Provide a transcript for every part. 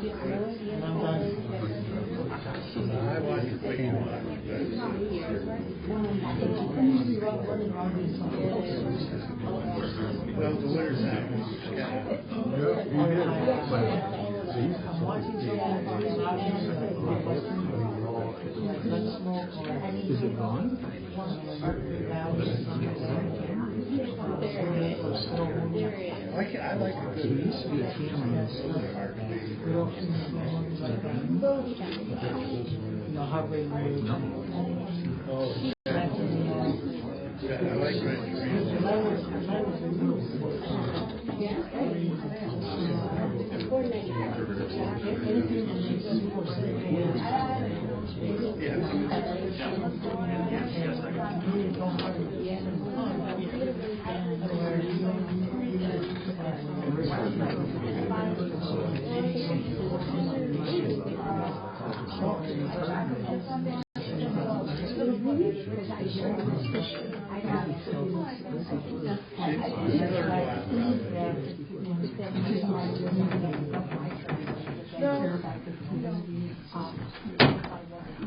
Well, the winter's out. Is it gone? I like a good. There used to be a camera in the store. Oh, yeah, I like Randy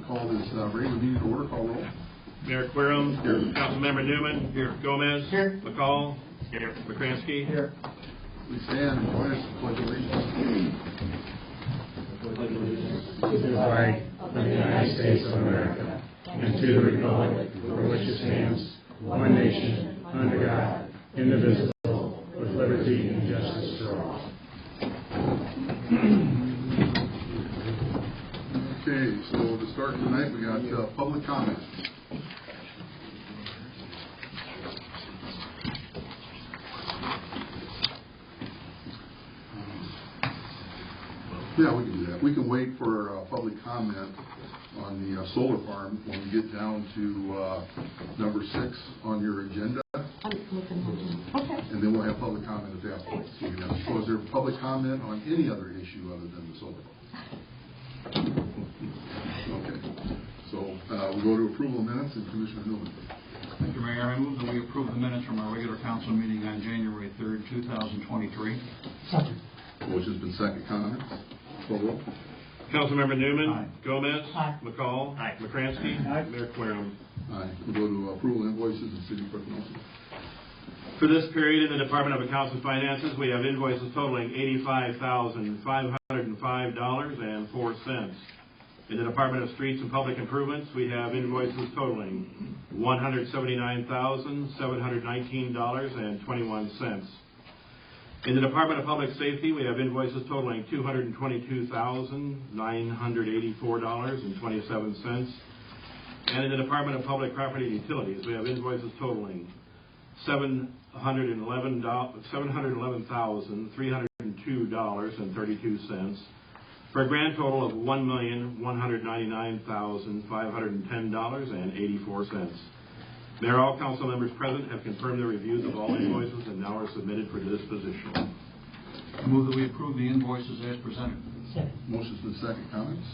Call this regular meeting to order. Call roll. Mayor Querom. Here. Councilmember Newman. Here. Gomez. Here. McCall. Here. McCransky. Here. We stand and join us in pledge allegiance. To the flag of the United States of America and to the republic for which it stands, one nation, under God, indivisible, with liberty and justice for all. Okay, so to start tonight, we got public comment. Yeah, we can do that. We can wait for public comment on the solar farm when we get down to number 6 on your agenda. Okay. And then we'll have public comment at that point. So, so is there public comment on any other issue other than the solar farm? Okay. So we'll go to approval of minutes, and Commissioner Newman. Thank you, Mayor. I move that we approve the minutes from our regular council meeting on January 3rd, 2023. Second. Motion's been second. Comments? Call roll. Councilmember Newman. Aye. Gomez. Aye. McCall. Aye. McCransky. Aye. Mayor Querom. Aye. We'll go to approval of invoices and city clerk announcement. For this period in the Department of Accounts and Finances, we have invoices totaling $85,505.04. In the Department of Streets and Public Improvements, we have invoices totaling $179,719.21. In the Department of Public Safety, we have invoices totaling $222,984.27. And in the Department of Public Property and Utilities, we have invoices totaling $711,302.32 for a grand total of $1,199,510.84. Mayor, all council members present have confirmed their reviews of all invoices and now are submitted for disposition. I move that we approve the invoices as presented. Second. Motion's been second. Comments?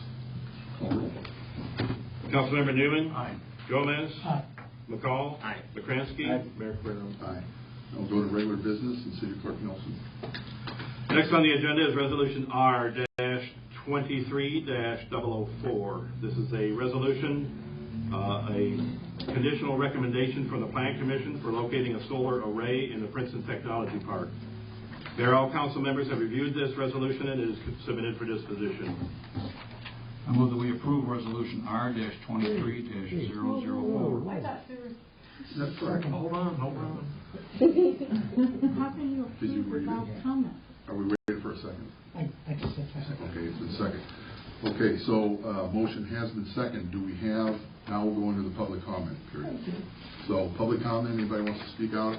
Call roll. Councilmember Newman. Aye. Gomez. Aye. McCall. Aye. McCransky. Aye. Mayor Querom. Aye. Now we'll go to regular business and City Clerk Nelson. Next on the agenda is Resolution R-23-004. This is a resolution, a conditional recommendation from the Plan Commission for locating a solar array in the Princeton Technology Park. Mayor, all council members have reviewed this resolution and it is submitted for disposition. I move that we approve Resolution R-23-004. That's right. Hold on. How can you approve without comment? Are we ready for a second? I just said second. Okay, it's been second. Okay, so motion has been second. Do we have, now we'll go into the public comment period. So public comment, anybody wants to speak out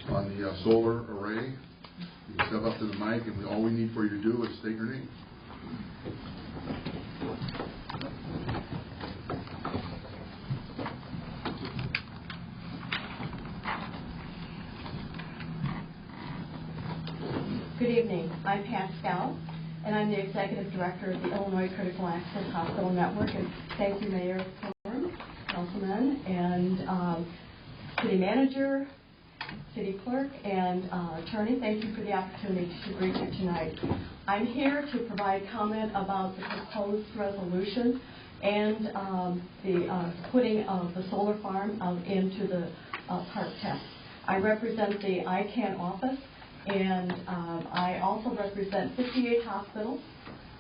on the solar array? You can step up to the mic and all we need for you to do is state your name. Good evening. I'm Pascal, and I'm the Executive Director of the Illinois Critical Access Hospital Network. And thank you, Mayor Quorum, Councilman, and City Manager, City Clerk and Attorney, thank you for the opportunity to greet you tonight. I'm here to provide comment about the proposed resolution and the putting of the solar farm into the park test. I represent the ICANN office, and I also represent 58 hospitals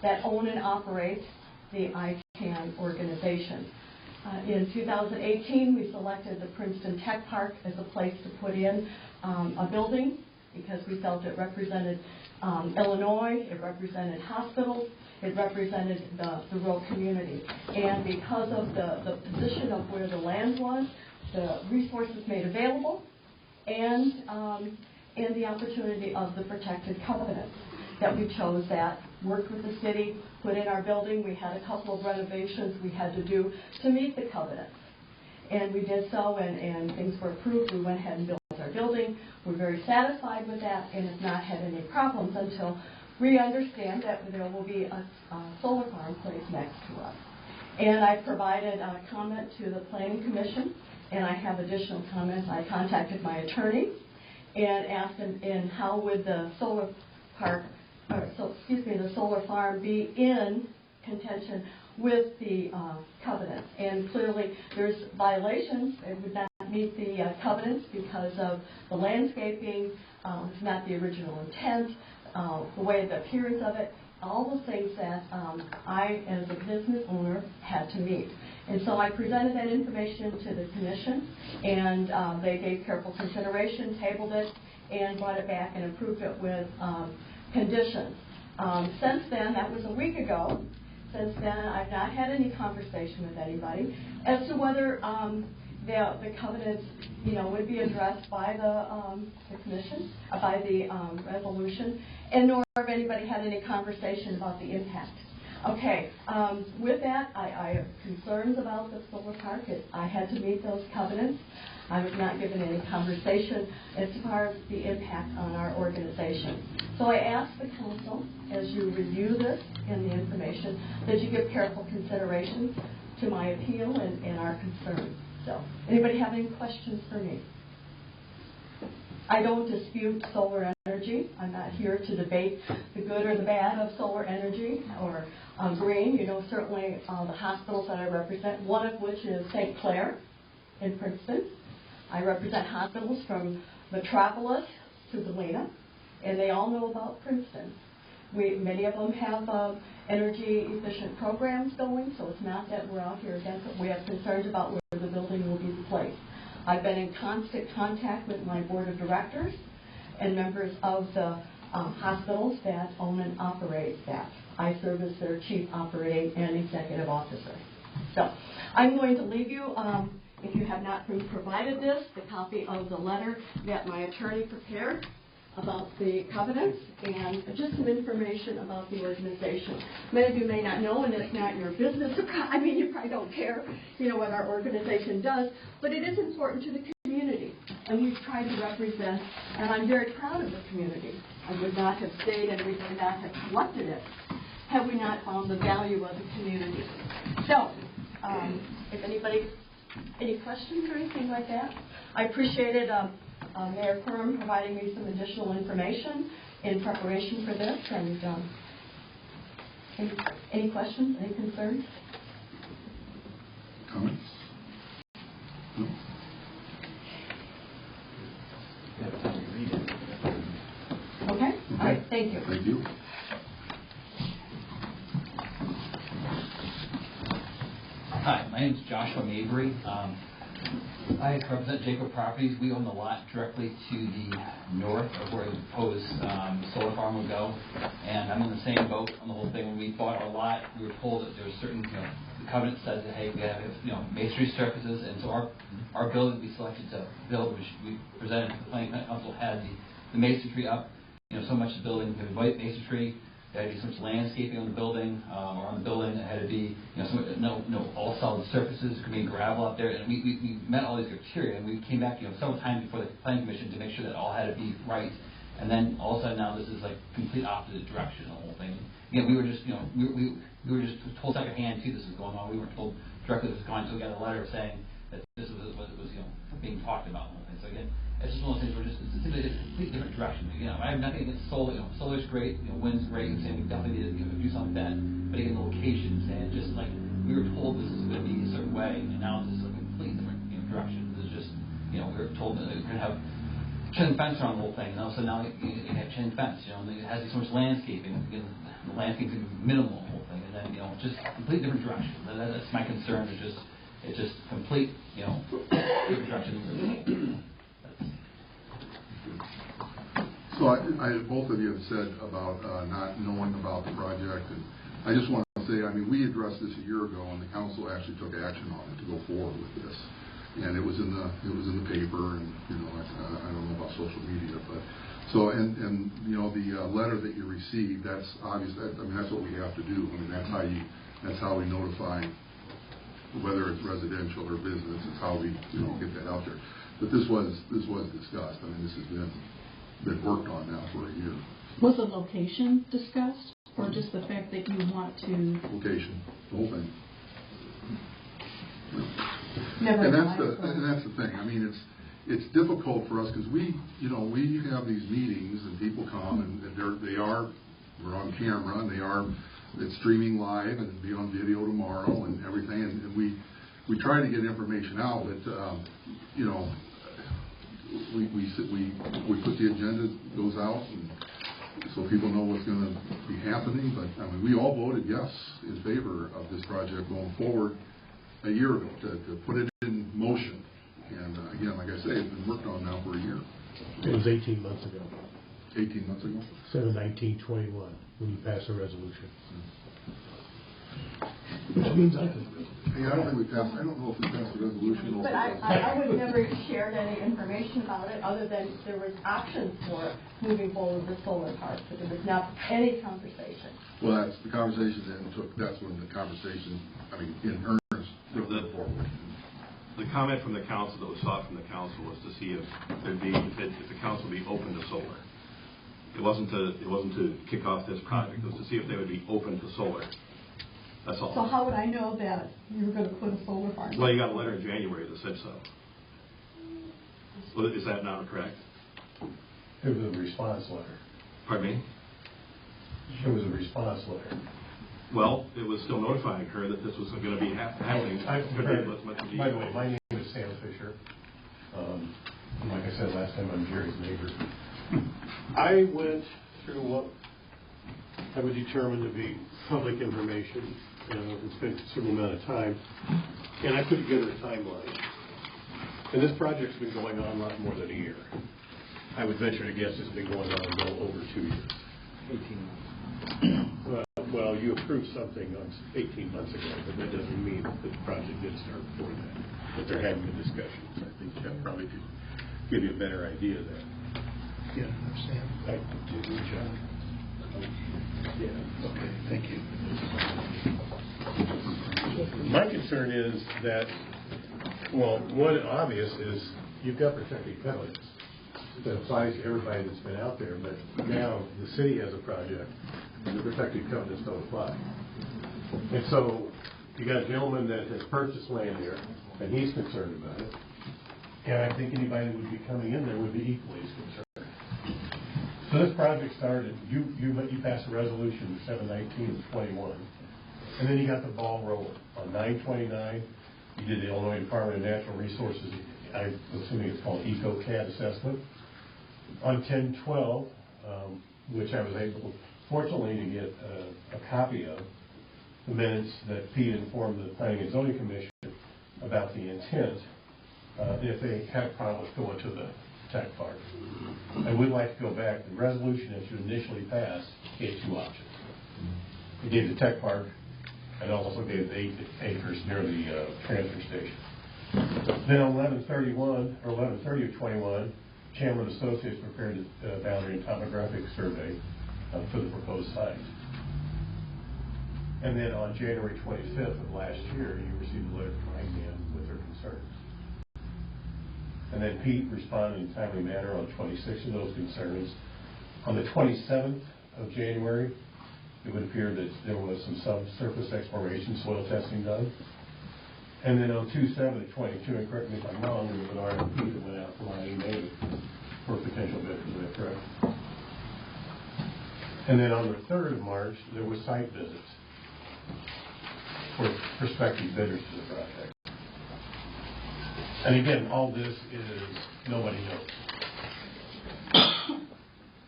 that own and operate the ICANN organization. In 2018, we selected the Princeton Tech Park as a place to put in a building because we felt it represented Illinois, it represented hospitals, it represented the rural community. And because of the position of where the land was, the resources made available, and the opportunity of the protected covenants, that we chose that, worked with the city, put in our building. We had a couple of renovations we had to do to meet the covenants. And we did so, and things were approved. We went ahead and built our building. We're very satisfied with that and have not had any problems until we understand that there will be a solar farm placed next to us. And I provided a comment to the Planning Commission, and I have additional comments. I contacted my attorney and asked him how would the solar solar farm be in contention with the covenants. And clearly there's violations. It would not meet the covenants because of the landscaping, it's not the original intent, the way the appearance of it, all the things that I, as a business owner, had to meet. And so I presented that information to the commission, and they gave careful consideration, tabled it, and brought it back and approved it with conditions. Since then, that was a week ago, since then I've not had any conversation with anybody as to whether the covenants, would be addressed by the commission, by the resolution, and nor have anybody had any conversation about the impact. Okay, with that, I have concerns about the solar park. I had to meet those covenants. I was not given any conversation as far as the impact on our organization. So I ask the council, as you review this and the information, that you give careful consideration to my appeal and our concerns. So, anybody have any questions for me? I don't dispute solar energy. I'm not here to debate the good or the bad of solar energy or green. Certainly the hospitals that I represent, one of which is St. Clair in Princeton. I represent hospitals from Metropolis to Galena, and they all know about Princeton. Many of them have energy efficient programs going, so it's not that we're out here against it. We have concerns about where the building will be placed. I've been in constant contact with my board of directors and members of the hospitals that own and operate that. I serve as their chief operating and executive officer. So I'm going to leave you, if you have not been provided this, the copy of the letter that my attorney prepared about the covenants and just some information about the organization. Many of you may not know, and it's not your business. You probably don't care, what our organization does, but it is important to the community, and we've tried to represent, and I'm very proud of the community. I would not have stayed and we would not have selected it had we not found the value of the community. So, if anybody, any questions or anything like that? I appreciated Mayor Quorum providing me some additional information in preparation for this. And any questions, any concerns? Comments? No? Okay. All right. Thank you. Thank you. Hi, my name is Joshua Mabry. I represent Jacob Properties. We own the lot directly to the north of where the proposed solar farm would go. And I'm in the same boat on the whole thing. When we bought our lot, we were told that there were certain, the covenant says that, hey, we have, masonry surfaces. And so our building we selected to build, which we presented to the Planning Council, had the masonry up, so much the building, we had white masonry. There had to be so much landscaping on the building, or on the building. It had to be, no all solid surfaces. There could be gravel out there. And we met all these criteria, and we came back, several times before the Planning Commission to make sure that all had to be right. And then all of a sudden now this is like complete opposite direction, the whole thing. Again, we were just, we were just told secondhand too this was going on. We weren't told directly this was going on until we got a letter saying that this was what was being talked about. And so again, it's just one of those things where it's simply a completely different direction. I have nothing against solar. Solar's great. Wind's great. And we definitely need to do something like that. But again, the locations and just like we were told this is going to be a certain way, and now it's just a completely different direction. It's just we were told that we're going to have chain fence around the whole thing. So now you have chain fence. And it has so much landscaping. Again, the landscaping is minimal, the whole thing, and then just completely different direction. That's my concern. It's just complete different direction. So both of you have said about not knowing about the project, and I just want to say, we addressed this a year ago, and the council actually took action on it to go forward with this, and it was in the paper, and I don't know about social media, but so and the letter that you received, that's obvious. That's what we have to do. That's how we notify whether it's residential or business. It's how we get that out there. But this was discussed. This has been worked on now for a year. Was the location discussed, or just the fact that you want to? Location, the whole thing. Never and that's the thing. It's difficult for us because we have these meetings and people come and we're on camera and it's streaming live and it'll be on video tomorrow and everything, and we try to get information out, but we put the agenda, goes out, and so people know what's going to be happening. But we all voted yes in favor of this project going forward a year ago to put it in motion. And again, like I say, it's been worked on now for a year. It was 18 months ago. 18 months ago? 7/19/21, when you passed a resolution. Which means I can. I don't know if we passed the resolution. But I would never shared any information about it other than there was options for moving forward with solar parks, but there was not any conversation. Well, that's the conversation that's when the conversation, in earnest, took forward. The comment from the council that was sought from the council was to see if the council would be open to solar. It wasn't to kick off this project. It was to see if they would be open to solar. That's all. So how would I know that you were going to put a solar farm? Well, you got a letter in January that said so. Well, is that not correct? It was a response letter. Pardon me? It was a response letter. Well, it was still notifying her that this was going to be happening. By the way, my name is Sam Fisher. Like I said last time, I'm Jerry's neighbor. I went through what I would determine to be public information and spent a considerable amount of time, and I put together a timeline. And this project's been going on a lot more than a year. I would venture to guess it's been going on well over 2 years. 18 months. Well, you approved something 18 months ago, but that doesn't mean that the project did start before that. But there have been discussions. I think Jeff probably could give you a better idea of that. Yeah, I understand. I do, John. Yeah. Okay, thank you. My concern is that, one obvious is you've got protected covenants that applies to everybody that's been out there, but now the city has a project and the protected covenants don't apply. And so you got a gentleman that has purchased land here and he's concerned about it. And I think anybody that would be coming in there would be equally as concerned. So this project started, you passed a resolution 7/19/21, and then you got the ball rolling. On 9/29, you did the Illinois Department of Natural Resources, I'm assuming it's called EcoCAD assessment. On 10/12, which I was able, fortunately, to get a copy of, the minutes that Pete informed the Planning and Zoning Commission about the intent, if they have problems going to the tech park. I would like to go back. The resolution that you initially passed gave two options. It gave the tech park and also gave the 8 acres near the transfer station. Then on 11/31 or 11/30/21, Chandler and Associates prepared a boundary and topographic survey for the proposed site. And then on January 25th of last year, you received a letter from ICANN with their concerns. And then Pete responded in a timely manner on 26 of those concerns. On the 27th of January, it would appear that there was some subsurface exploration, soil testing done. And then on 2/7/22, and correct me if I'm wrong, there was an RFP that went out from IEA for potential bidders, is that correct? And then on the 3rd of March, there was site visits for prospective bidders to the project. And again, all this is nobody knows.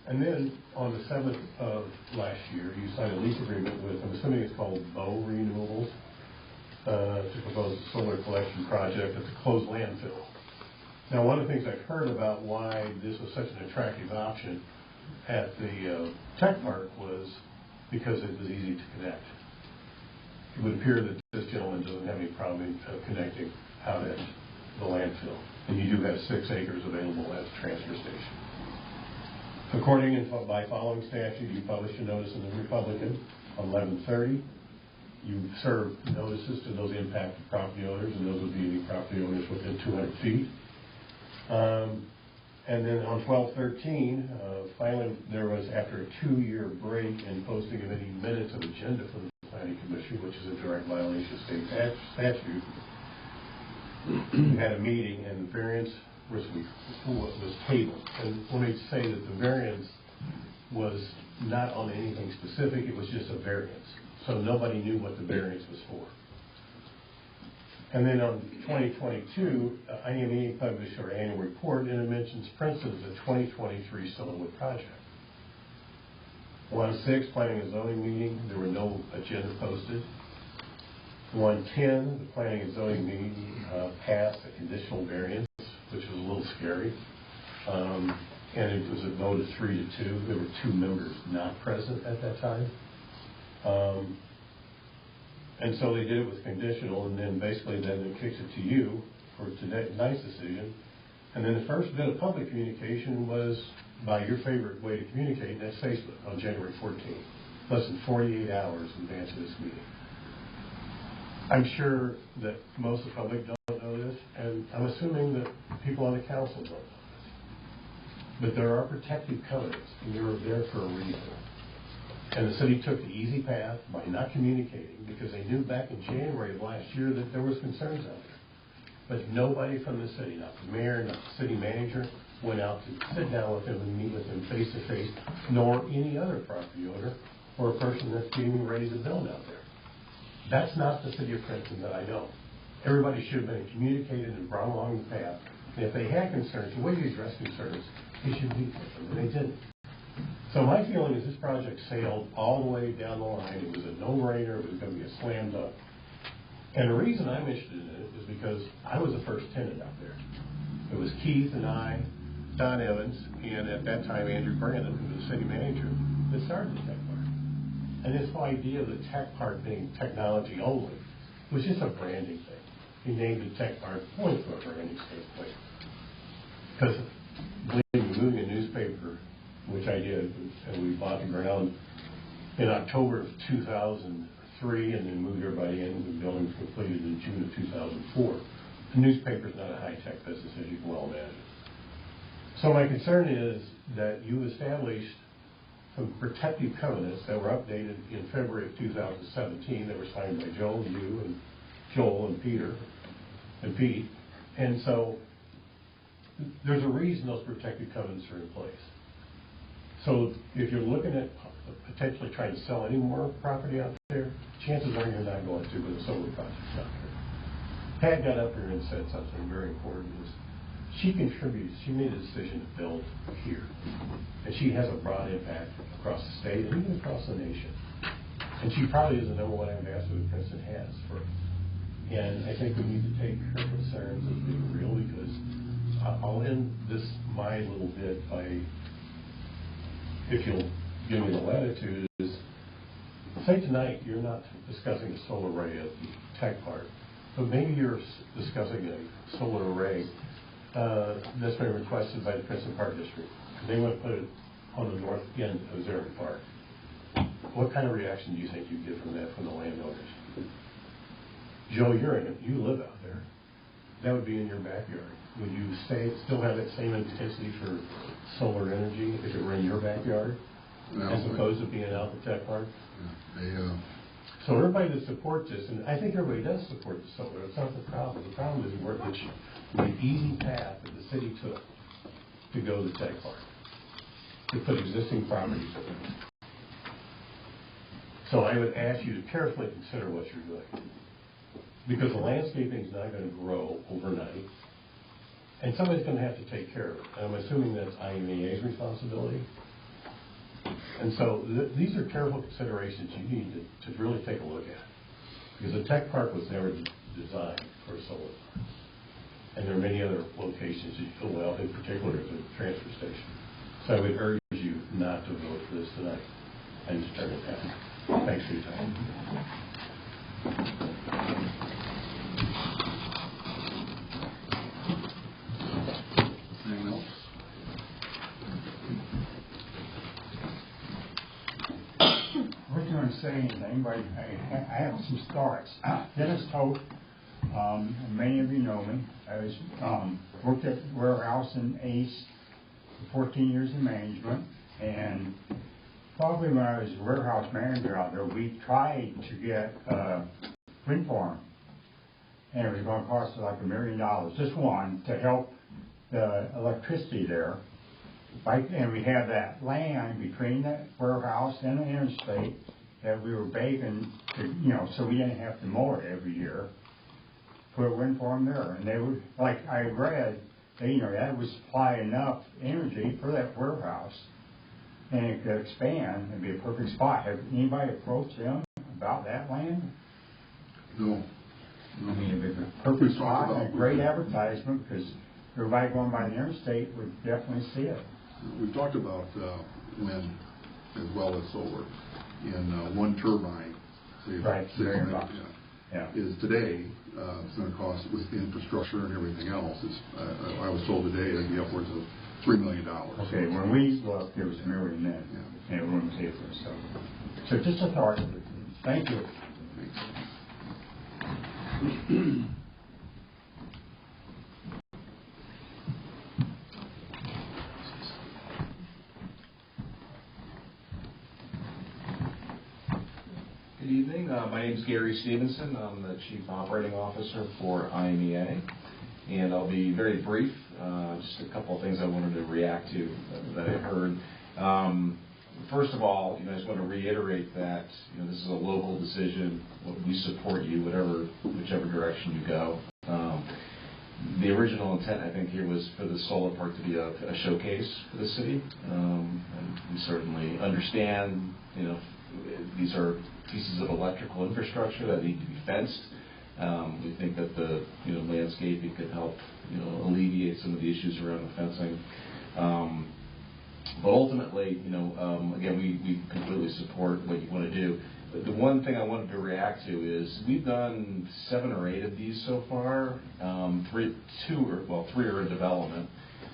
And then on the 7th of last year, you signed a lease agreement with, I'm assuming it's called Bow Renewables, to propose a solar collection project at the closed landfill. Now, one of the things I've heard about why this was such an attractive option at the tech park was because it was easy to connect. It would appear that this gentleman doesn't have any problem connecting out at the landfill. And you do have 6 acres available at the transfer station. According and by following statute, you published a notice in the Republican on 11/30. You served notices to those impacted property owners, and those would be any property owners within 200 feet. And then on 12/13, finally, there was, after a 2-year break in posting of any minutes of agenda for the Planning Commission, which is a direct violation of state statute, we had a meeting, and the variance was tabled. And let me say that the variance was not on anything specific, it was just a variance. So nobody knew what the variance was for. And then on 2022, IME published our annual report, and it mentions Princeton as a 2023 Solarwood project. 1/6, planning and zoning meeting, there were no agenda posted. 1/10, the planning and zoning meeting passed a conditional variance, which was a little scary. And it was a vote of 3-2. There were 2 members not present at that time. And so they did it with conditional, and then basically then it kicks it to you for tonight's decision. And then the first bit of public communication was by your favorite way to communicate, and that's Facebook, on January 14th, less than 48 hours in advance of this meeting. I'm sure that most of the public don't know this, and I'm assuming that people on the council don't know this. But there are protective covenants, and they're there for a reason. And the city took the easy path by not communicating because they knew back in January of last year that there was concerns out there. But nobody from the city, not the mayor, not the city manager, went out to sit down with them and meet with them face to face, nor any other property owner or a person that's getting ready to build out there. That's not the city of Princeton that I know. Everybody should have been communicated and brought along the path. And if they had concerns, the way you address concerns, they should meet with them, and they didn't. So my feeling is this project sailed all the way down the line. It was a no-brainer. It was going to be a slam dunk. And the reason I'm interested in it is because I was the first tenant out there. It was Keith and I, Don Evans, and at that time Andrew Brandon, who was the city manager, that started the tech park. And this whole idea of the tech park being technology only was just a branding thing. He named the tech park only from a branding standpoint. Because believe me, moving a newspaper, which I did, and we bought the ground in October of 2003, and then moved everybody in. The building was completed in June of 2004. The newspaper's not a high-tech business, as you can well imagine. So my concern is that you established some protective covenants that were updated in February of 2017 that were signed by Joel, you, and Joel, and Peter, and Pete. And so there's a reason those protective covenants are in place. So if you're looking at potentially trying to sell any more property out there, chances are you're not going to with a solar project out there. Pat got up here and said something very important. Is she contributes, she made a decision to build here. And she has a broad impact across the state and even across the nation. And she probably is the number one ambassador that Princeton has for it. And I think we need to take her concerns as being real, because I'll end this my little bit by, if you'll give me the latitude, is say tonight you're not discussing a solar array at the tech park, but maybe you're discussing a solar array that's been requested by the Princeton Park District. They want to put it on the north end of Zurich Park. What kind of reaction do you think you'd get from that from the landowners? Joe, you're in it. You live out there. That would be in your backyard. Would you still have that same intensity for solar energy if it were in your backyard, as opposed to being out at the tech park? Yeah, So everybody that supports this, and I think everybody does support the solar, it's not the problem. The problem is the easy path that the city took to go to the tech park, to put existing properties in. So I would ask you to carefully consider what you're doing. Because the landscaping is not going to grow overnight. And somebody's going to have to take care of it. I'm assuming that's IMEA's responsibility. And so these are careful considerations you need to really take a look at. Because the tech park was never designed for a solar park. And there are many other locations you feel well, in particular the transfer station. So I would urge you not to vote for this tonight and to turn it down. Thanks for your time. Anyone else? I wasn't going to say anything, but I have some thoughts. Dennis Toth, many of you know me. I worked at the warehouse in Ace for 14 years in management, and probably when I was warehouse manager out there, we tried to get a wind farm, and it was going to cost us like $1 million, just one, to help the electricity there. And we had that land between that warehouse and the interstate that we were begging to, so we didn't have to mow it every year. Put a wind farm there, and they would, like I read, that would supply enough energy for that warehouse, and it could expand and be a perfect spot. Have anybody approached them about that land? No. I mean, it'd be a perfect spot and a great advertisement, because everybody going by the interstate would definitely see it. We've talked about wind as well as solar. In one turbine, say Right, $6 million, is today, it's going to cost, with the infrastructure and everything else, I was told today it'd be upwards of $3 million. Okay, when we looked, it was $1 million then, and it wouldn't pay for itself. So just a thought. Thank you. Thanks. Good evening. My name is Gary Stevenson. I'm the Chief Operating Officer for IMEA, and I'll be very brief. Just a couple of things I wanted to react to that I heard. First of all, I just want to reiterate that this is a local decision. We support you, whichever direction you go. The original intent, I think, here was for the solar park to be a showcase for the city. And we certainly understand, these are pieces of electrical infrastructure that need to be fenced. We think that the landscaping could help alleviate some of the issues around the fencing. But ultimately, again, we completely support what you want to do. But the one thing I wanted to react to is we've done 7 or 8 of these so far. 3 are in development.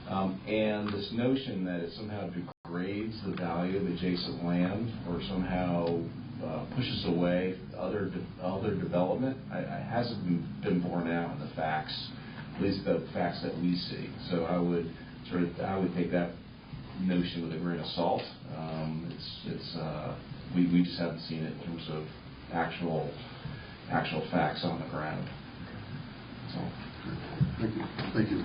And this notion that it somehow degrades the value of adjacent land or somehow pushes away other development hasn't been borne out in the facts, at least the facts that we see. So I would take that notion with a grain of salt. We just haven't seen it in terms of actual facts on the ground. So. Thank you. Thank you.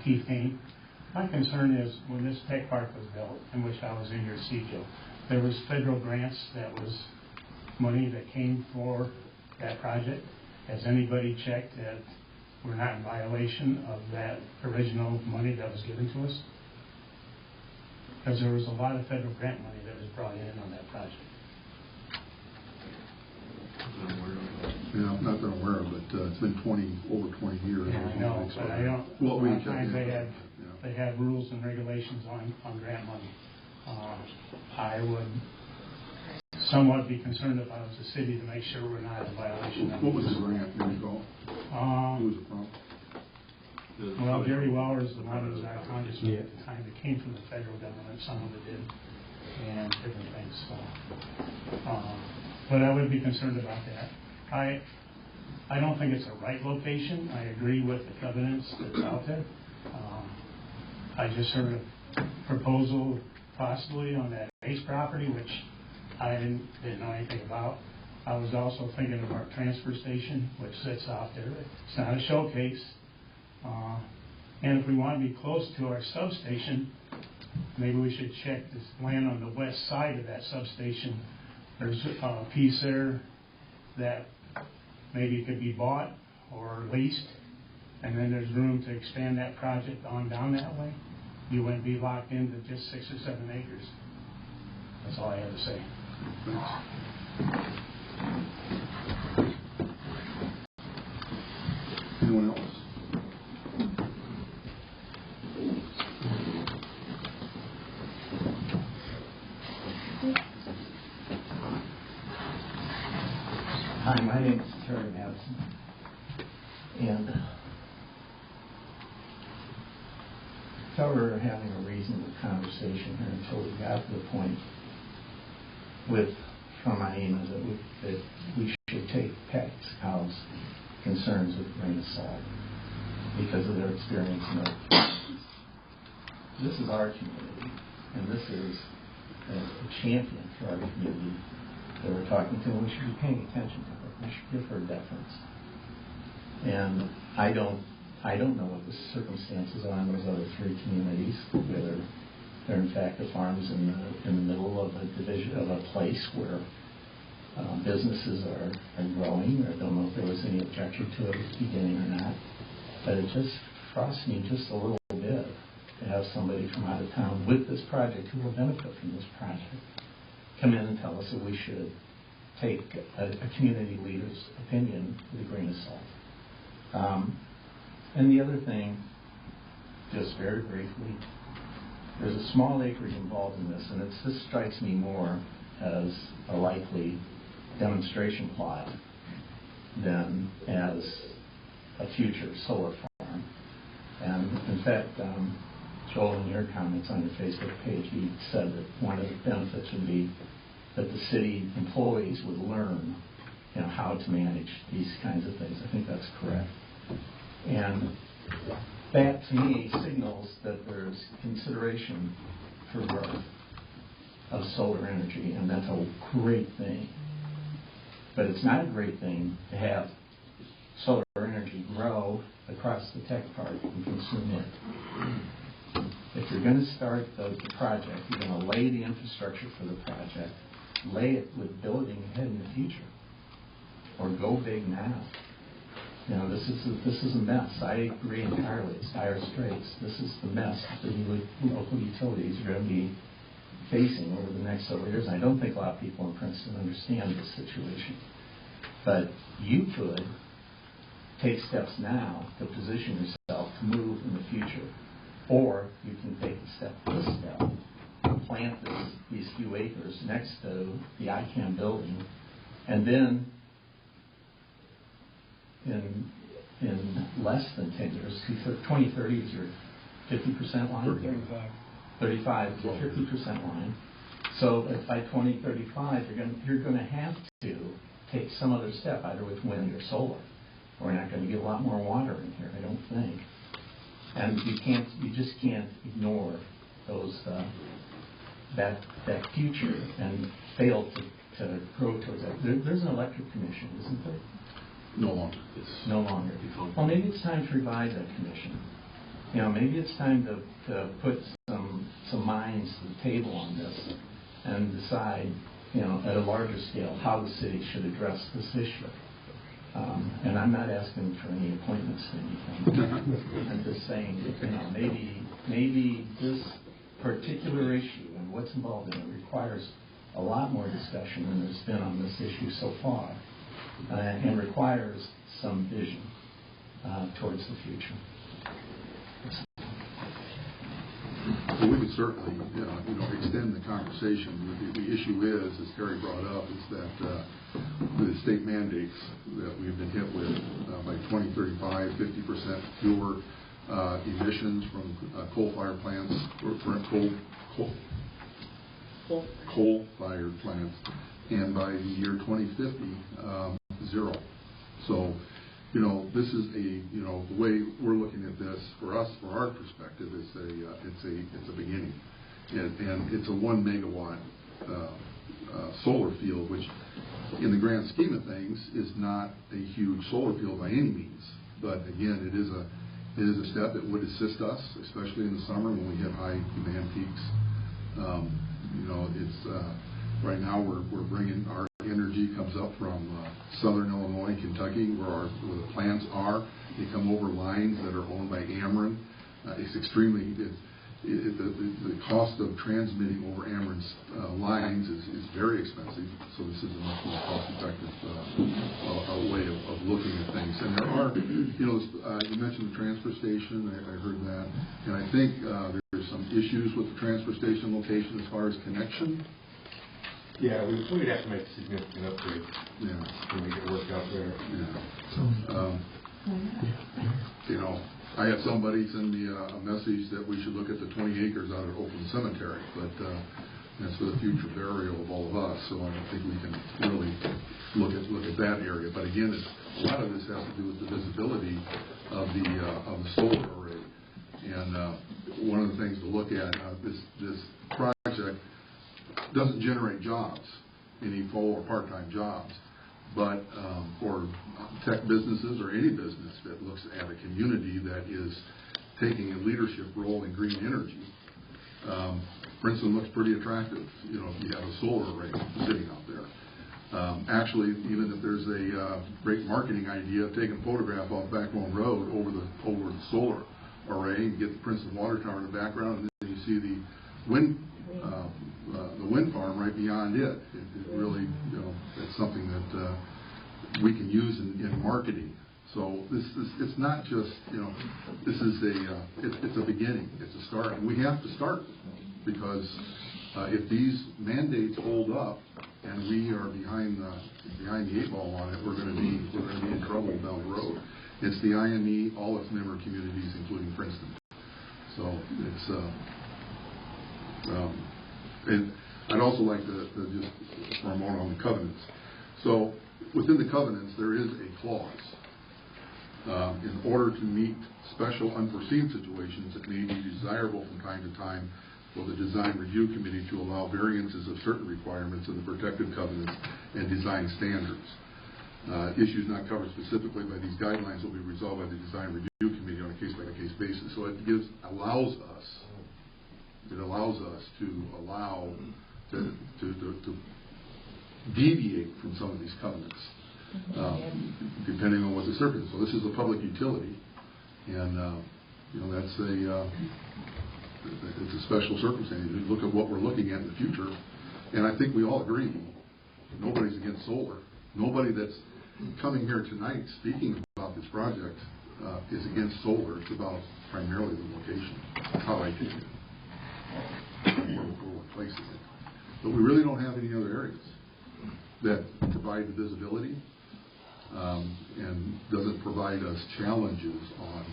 Keith Hayne. My concern is when this tech park was built, in which I was in your seat, Joe, there was federal grants that was money that came for that project. Has anybody checked that we're not in violation of that original money that was given to us? Because there was a lot of federal grant money that was brought in on that project. Yeah, I'm not that aware of it. It's been over 20 years. Yeah, I know, but I don't. Well, a lot of times they have rules and regulations on grant money. I would somewhat be concerned if I was the city to make sure we're not in violation of. What was the grant? You recall? Who was it from? Well, Jerry Weller is the one who was our congressman at the time. It came from the federal government. Some of it did, and different things. So, but I would be concerned about that. I don't think it's a right location. I agree with the covenants that's out there. I just heard a proposal possibly on that Ace property, which I didn't know anything about. I was also thinking of our transfer station, which sits out there. It's not a showcase. And if we want to be close to our substation, maybe we should check this land on the west side of that substation. There's a piece there that maybe could be bought or leased, and then there's room to expand that project on down that way. You wouldn't be locked into just 6 or 7 acres. That's all I have to say. Anyone else? Hi, my name is Terry Madison, and I thought we were having a reasonable conversation here until we got to the point from IEMA that we should take Pat Cow's concerns with a grain of salt because of their experience in other communities. This is our community, and this is a champion for our community that we're talking to, and we should be paying attention to her. We should give her deference. And I don't know what the circumstances are in those other 3 communities, whether they're in fact the farms in the middle of a division of a place where businesses are growing. I don't know if there was any objection to it at the beginning or not, but it just frustrates me just a little bit to have somebody from out of town with this project who will benefit from this project come in and tell us that we should take a community leader's opinion with a grain of salt. And the other thing, just very briefly, there's a small acreage involved in this, and this strikes me more as a likely demonstration plot than as a future solar farm. And in fact, Joel, in your comments on your Facebook page, you said that one of the benefits would be that the city employees would learn, how to manage these kinds of things. I think that's correct. And that, to me, signals that there's consideration for growth of solar energy, and that's a great thing. But it's not a great thing to have solar energy grow across the tech park and consume it. If you're going to start the project, you're going to lay the infrastructure for the project, lay it with building ahead in the future, or go big now. This is a mess. I agree entirely. It's dire straits. This is the mess that local utilities are going to be facing over the next several years. And I don't think a lot of people in Princeton understand this situation. But you could take steps now to position yourself to move in the future. Or you can take this step, plant these few acres next to the ICANN building, and then in less than 10 years, 2030 is your 50% line? 35 is your 50% line. So by 2035, you're going to have to take some other step, either with wind or solar. We're not going to get a lot more water in here, I don't think. And you just can't ignore that future and fail to grow towards that. There's an electric commission, isn't there? No longer. No longer. Well, maybe it's time to revive that commission. Maybe it's time to put some minds to the table on this and decide, at a larger scale, how the city should address this issue. And I'm not asking for any appointments to anything. I'm just saying, maybe this particular issue and what's involved in it requires a lot more discussion than there's been on this issue so far, and requires some vision towards the future. Well, we could certainly, extend the conversation. The issue is, as Terry brought up, is that the state mandates that we've been hit with by 2035, 50% fewer emissions from coal-fired plants, or coal-fired plants, and by the year 2050, zero. So, you know, this is the way we're looking at this for us, from our perspective, it's a beginning, and it's a 1 megawatt solar field, which, in the grand scheme of things, is not a huge solar field by any means. But again, it is a step that would assist us, especially in the summer when we hit high demand peaks. Right now we're bringing our energy comes up from southern Illinois, Kentucky, where the plants are. They come over lines that are owned by Ameren. The cost of transmitting over Ameren's lines is very expensive. So this is a much more cost-effective way of looking at things. And there are, you mentioned the transfer station. I heard that, and I think there's some issues with the transfer station location as far as connection. Yeah, we'd have to make a significant upgrade. Yeah, to make it work out there. Yeah. I had somebody send me a message that we should look at the 20 acres out of Oakland Cemetery, but that's for the future burial of all of us. So I don't think we can really look at that area. But again, a lot of this has to do with the visibility of the solar array. And one of the things to look at, this project doesn't generate jobs, any full or part-time jobs, but for tech businesses or any business that looks at a community that is taking a leadership role in green energy, Princeton looks pretty attractive, if you have a solar array sitting out there. Actually, even if there's a great marketing idea of taking a photograph off Backbone Road over the solar array and get the Princeton water tower in the background, and then you see the wind farm right beyond it. It really, it's something that we can use in marketing. So it's not just, this is it's a beginning, it's a start, and we have to start, because if these mandates hold up and we are behind the 8 ball on it, we're going to be in trouble down the road. It's the IME, all its member communities, including Princeton. So it's and I'd also like to just for a moment on the covenants. So within the covenants, there is a clause. In order to meet special unforeseen situations, it may be desirable from time to time for the Design Review Committee to allow variances of certain requirements of the protective covenants and design standards. Issues not covered specifically by these guidelines will be resolved by the Design Review Committee on a case-by-case basis. So it allows us to deviate from some of these covenants, depending on what the circuit is. So this is a public utility, and it's a special circumstance. You look at what we're looking at in the future, and I think we all agree nobody's against solar. Nobody that's coming here tonight speaking about this project is against solar. It's about primarily the location. That's how I take it. Where we're placing it. But we really don't have any other areas that provide the visibility and doesn't provide us challenges on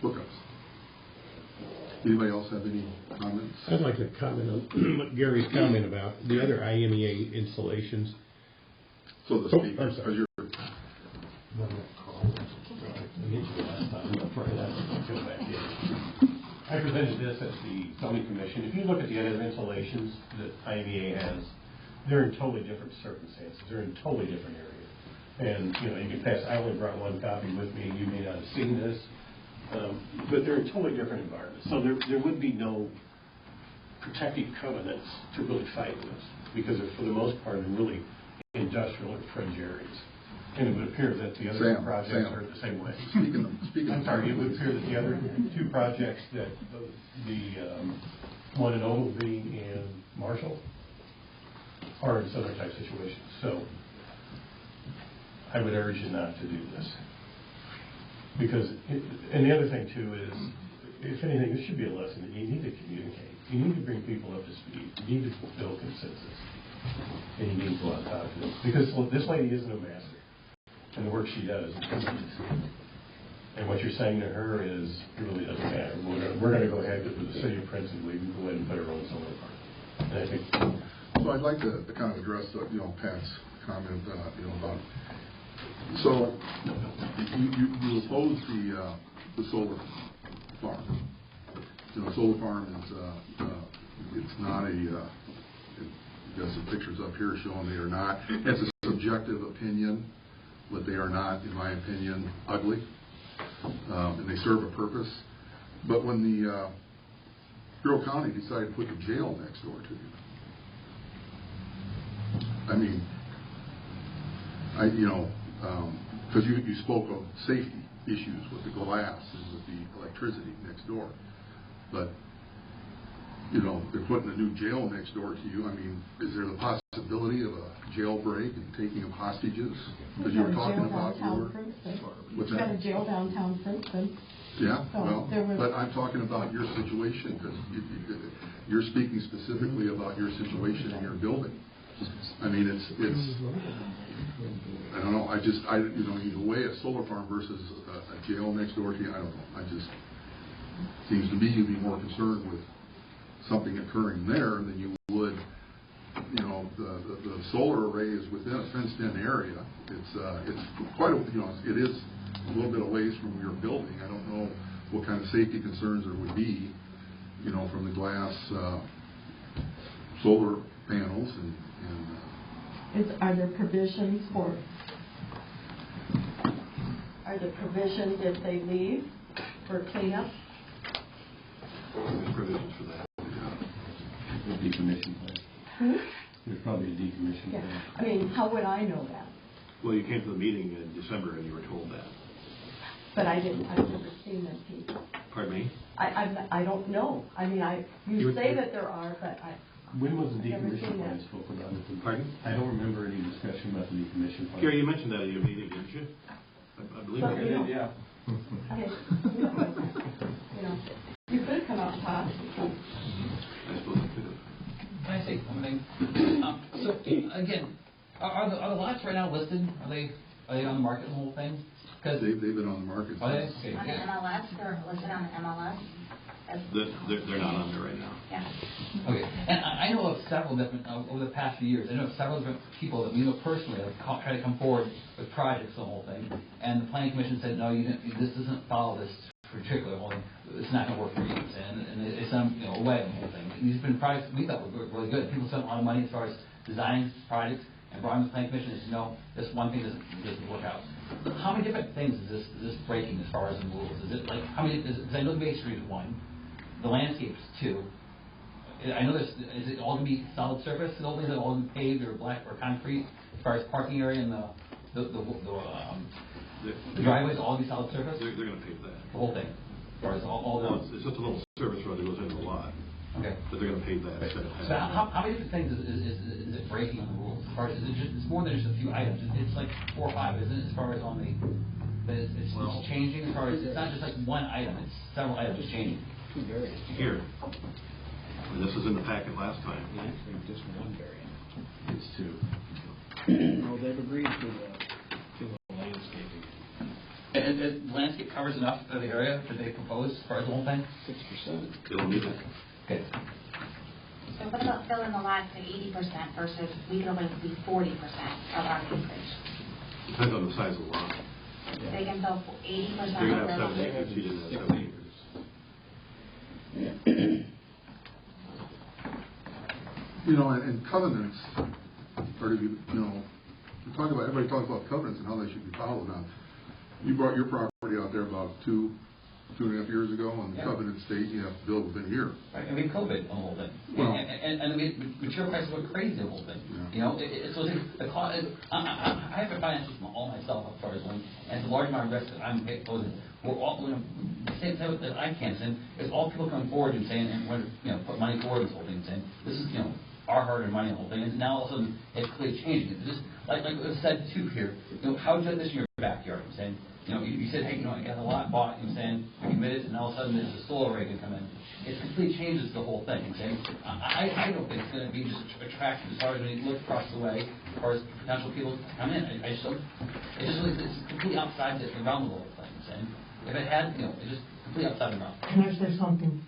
hookups. Anybody else have any comments? I'd like to comment on what Gary's comment about the other IMEA installations. So the speaker, I'm sorry. I presented this at the zoning commission. If you look at the other installations that IMEA has, they're in totally different circumstances. They're in totally different areas. And, you can pass, I only brought one copy with me, and you may not have seen this, but they're in totally different environments. So there would be no protective covenants to really fight with, because they're, for the most part, in really industrial or fringe areas. And it would appear that the other projects are the same way. I'm sorry, it would appear that the other two projects, that the one in Oglesby and Marshall, are in similar type situations. So I would urge you not to do this. Because, and the other thing too is, if anything, this should be a lesson that you need to communicate. You need to bring people up to speed. You need to build consensus. And you need to go on top of this. Because this lady isn't a master. And the work she does is tremendous. And what you're saying to her is, it really doesn't matter. We're going to go ahead with the city of Princeton. We can go ahead and put our own solar park. And I think. So I'd like to kind of address, Pat's comment, about So, you oppose the solar farm. You know, solar farm is, it's not a, I guess the pictures up here showing they are not. It's a subjective opinion, but they are not, in my opinion, ugly. And they serve a purpose. But when the Bureau County decided to put the jail next door to you, I mean, because you spoke of safety issues with the glass and with the electricity next door, but they're putting a new jail next door to you. I mean, is there the possibility of a jailbreak and taking of hostages? Because you were talking about We've got a jail downtown Princeton. Yeah, So but I'm talking about your situation, because you're speaking specifically about your situation in your building. I mean, it's I don't know. You weigh a solar farm versus a jail next door to you. I don't know. Seems to me you'd be more concerned with something occurring there than you would. The solar array is within a fenced-in area. It's quite a it is a little bit of ways from your building. I don't know what kind of safety concerns there would be, from the glass solar panels and Are there provisions if they leave for cleanup? There's provisions for that. Decommission plan. There's probably a decommission Yeah. plan. I mean, how would I know that? Well, you came to the meeting in December and you were told that. But I've never seen them people. Pardon me? I don't know. I mean, you say that there are, but When was the I've never decommission seen plan that. spoken about? Pardon? I don't remember any discussion about the decommission plan. Gary, you mentioned that at your meeting, didn't you? I believe But you we did. don't. Yeah. Okay. You could come up and talk. I suppose I could have. Can I say one thing? So again, are the lots right now listed? Are they on the market, the whole thing? Because they've been on the market. are they? Okay, On the good. MLS, they're listed on the MLS. They're not on there right now. Yeah. Okay, and I know of several different, over the past few years, I know of several different people that we know personally that have tried to come forward with projects on the whole thing, and the planning commission said, no, this doesn't follow this particular whole thing. It's not going to work for you, and it's away from the whole thing. These have been projects we thought were really good. People spent a lot of money as far as designing projects, and brought them to the planning commission and said, no, this one thing doesn't work out. How many different things is this breaking as far as the rules? Is it like, how many, because I know the Bay Street is one, the landscapes two. I know is it all going to be solid surface? The whole thing is all going to be paved or black or concrete as far as parking area and the driveways all going to be solid surface? They're going to pave that. The whole thing? As far as all Well, the... it's just a little service road that goes into the lot. Okay. But they're going to pave that instead of So how many different things is it breaking the rules? As far as it's more than just a few items. It's like 4 or 5, isn't it? As far as on the it's changing. As far as it's not just like one item. It's several items changing. Here. And this was in the packet last time. Just one variant. It's two. No, they've agreed to the landscaping. And landscape covers enough of the area that they propose as far as the whole thing? 6%. It'll meet it. Okay. So what about filling the lots to 80% versus we could only be 40% of our acreage? Depends on the size of the lot. They can fill 80% You're of going to their have 7 lot. acres. You didn't have 7 acres. And covenants are to be, everybody talks about covenants and how they should be followed. Now, you brought your property out there about 2.5 years ago, and the covenant state you have to build within a year. Right, and we COVID on the whole thing. Well, and material prices went crazy on the whole thing. Yeah. The cost. I have a financial all myself as far as when, and the large amount of risk that I'm exposing. We're all, the same thing that I can't say is all people coming forward and saying, and want to put money forward in this whole thing, saying this is our hard-earned money and the whole thing. And now all of a sudden it's clearly changing. It's just like it was said too here. How would you do this in your backyard? I'm saying. You said, hey, I got a lot bought, you're committed, and all of a sudden there's a solar array going to come in. It completely changes the whole thing. I don't think it's going to be just attractive as far as when you look across the way, as far as potential people to come in. It's completely outside the realm of the whole thing. If it had, it's just completely outside the realm. Can I say something?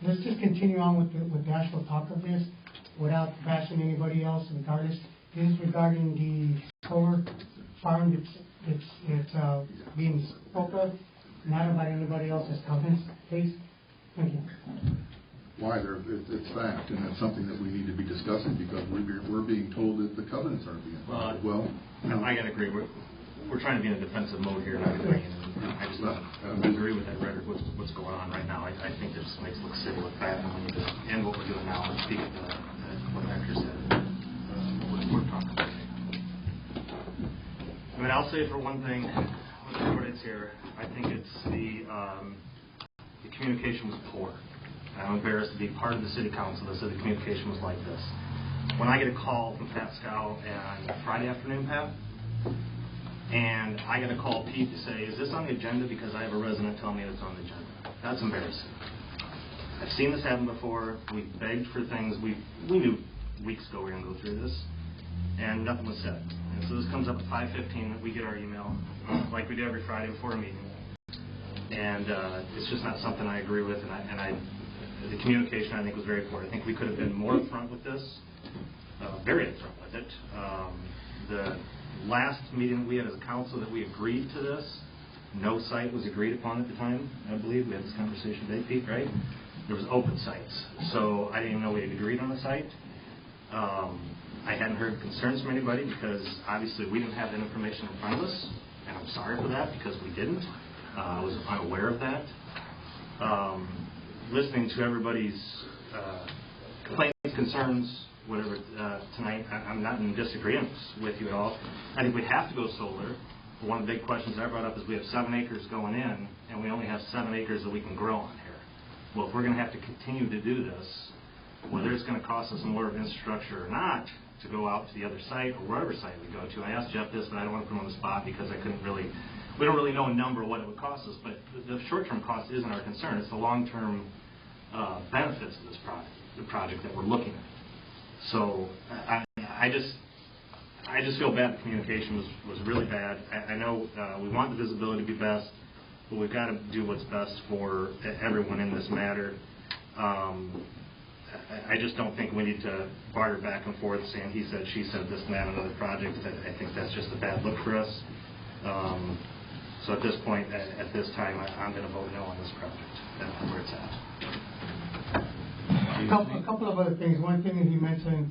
Let's just continue on with the actual talk of this without bashing anybody else regardless. This is regarding the solar farm that's it's being spoke of, not about anybody else's comments, please? Thank you. Why? It's fact, and it's something that we need to be discussing because we're being told that the covenants aren't being followed. Well, I gotta agree. We're trying to be in a defensive mode here, not agreeing. And I just don't agree with that rhetoric. What's going on right now? I think this makes it look silly, look bad, and we need to end what we're doing now and speak at what Hector said. We're talking about. I mean, I'll say for one thing, with the ordinance here, I think it's the communication was poor. I'm embarrassed to be part of the city council that said the communication was like this. When I get a call from Pat Scow on Friday afternoon, Pat, and I get a call Pete to say, is this on the agenda because I have a resident tell me it's on the agenda. That's embarrassing. I've seen this happen before. We begged for things. We knew weeks ago we were going to go through this, and nothing was said. And so this comes up at 5:15. We get our email, like we do every Friday before a meeting. And it's just not something I agree with, the communication, I think, was very poor. I think we could have been more upfront with this, very upfront with it. The last meeting we had as a council that we agreed to this, no site was agreed upon at the time, I believe. We had this conversation today, Pete, right? There was open sites. So I didn't even know we had agreed on a site. I hadn't heard concerns from anybody because obviously we didn't have that information in front of us, and I'm sorry for that because we didn't. I was unaware of that. Listening to everybody's complaints, concerns, whatever, tonight, I'm not in disagreement with you at all. I think we have to go solar. One of the big questions I brought up is we have 7 acres going in, and we only have 7 acres that we can grow on here. Well, if we're going to have to continue to do this, whether it's going to cost us more of infrastructure or not, to go out to the other site or wherever site we go to. I asked Jeff this, but I don't want to put him on the spot because we don't really know a number of what it would cost us, but the short-term cost isn't our concern. It's the long-term benefits of this project that we're looking at. So I just feel bad. The communication was really bad. I know we want the visibility to be best, but we've got to do what's best for everyone in this matter. I just don't think we need to barter back and forth saying he said, she said, this and that, another project. I think that's just a bad look for us. So at this point, at this time, I'm going to vote no on this project. That's where it's at. A couple of other things. One thing that he mentioned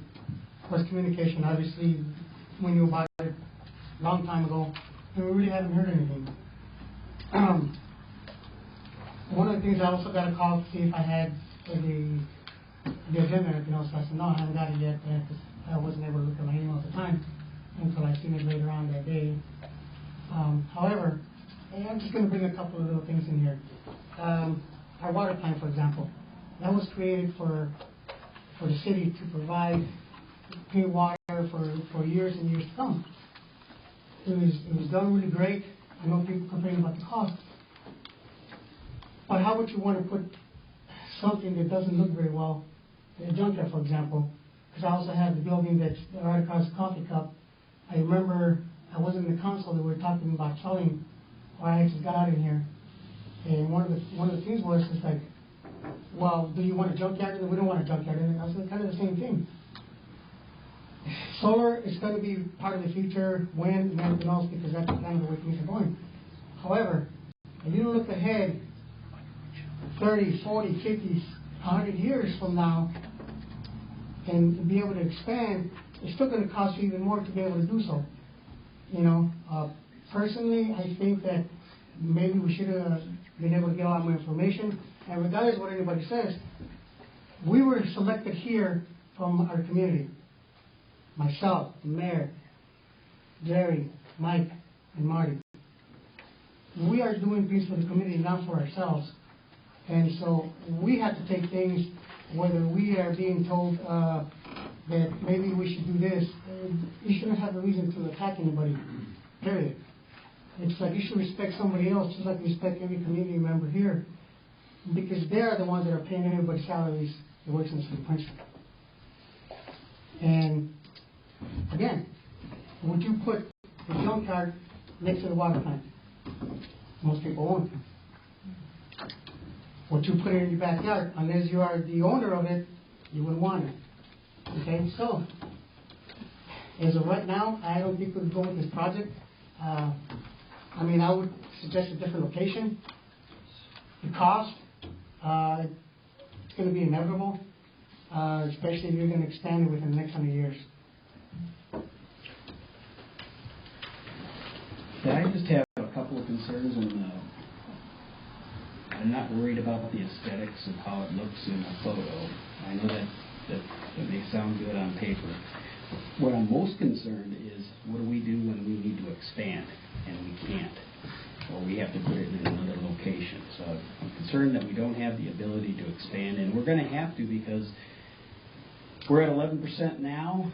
was communication. Obviously, we knew about it a long time ago, and we really haven't heard anything. One of the things I also got a call to see if I had the agenda and everything else. I said, no, I haven't got it yet, because I wasn't able to look at my email at the time until I seen it later on that day. However, I'm just going to bring a couple of little things in here. Our water plant, for example, that was created for the city to provide clean water for years and years to come. It was done really great. I know people complain about the cost. But how would you want to put something that doesn't look very well in a junkyard, for example? Because I also have the building that's right across the coffee cup. I remember I was in the council that we were talking about selling, or I actually got out in here. And one of the things was, it's like, well, do you want a junkyard? And we don't want a junkyard. And I said, kind of the same thing. Solar is going to be part of the future, wind and everything else, because that's kind of the way things are going. However, if you look ahead 30, 40, 50, 100 years from now, and to be able to expand, it's still going to cost you even more to be able to do so. You know, personally, I think that maybe we should have been able to get a lot more information. And regardless of what anybody says, we were selected here from our community. Myself, the mayor, Jerry, Mike, and Marty. We are doing things for the community, not for ourselves. And so we have to take things, whether we are being told that maybe we should do this, you shouldn't have a reason to attack anybody, period. It's like you should respect somebody else just like you respect every community member here, because they are the ones that are paying everybody's salaries that works in the city of Princeton. And again, would you put the junkyard next to the water plant? Most people won't. Would you put it in your backyard? Unless you are the owner of it, you wouldn't want it. Okay, so as of right now, I don't think we'll go with this project. I mean, I would suggest a different location. The cost, it's going to be inevitable, especially if you're going to expand it within the next 100 years. Yeah, I just have a couple of concerns, and I'm not worried about the aesthetics of how it looks in a photo. I know that may sound good on paper. What I'm most concerned is, what do we do when we need to expand and we can't, or we have to put it in another location? So I'm concerned that we don't have the ability to expand, and we're going to have to, because we're at 11% now,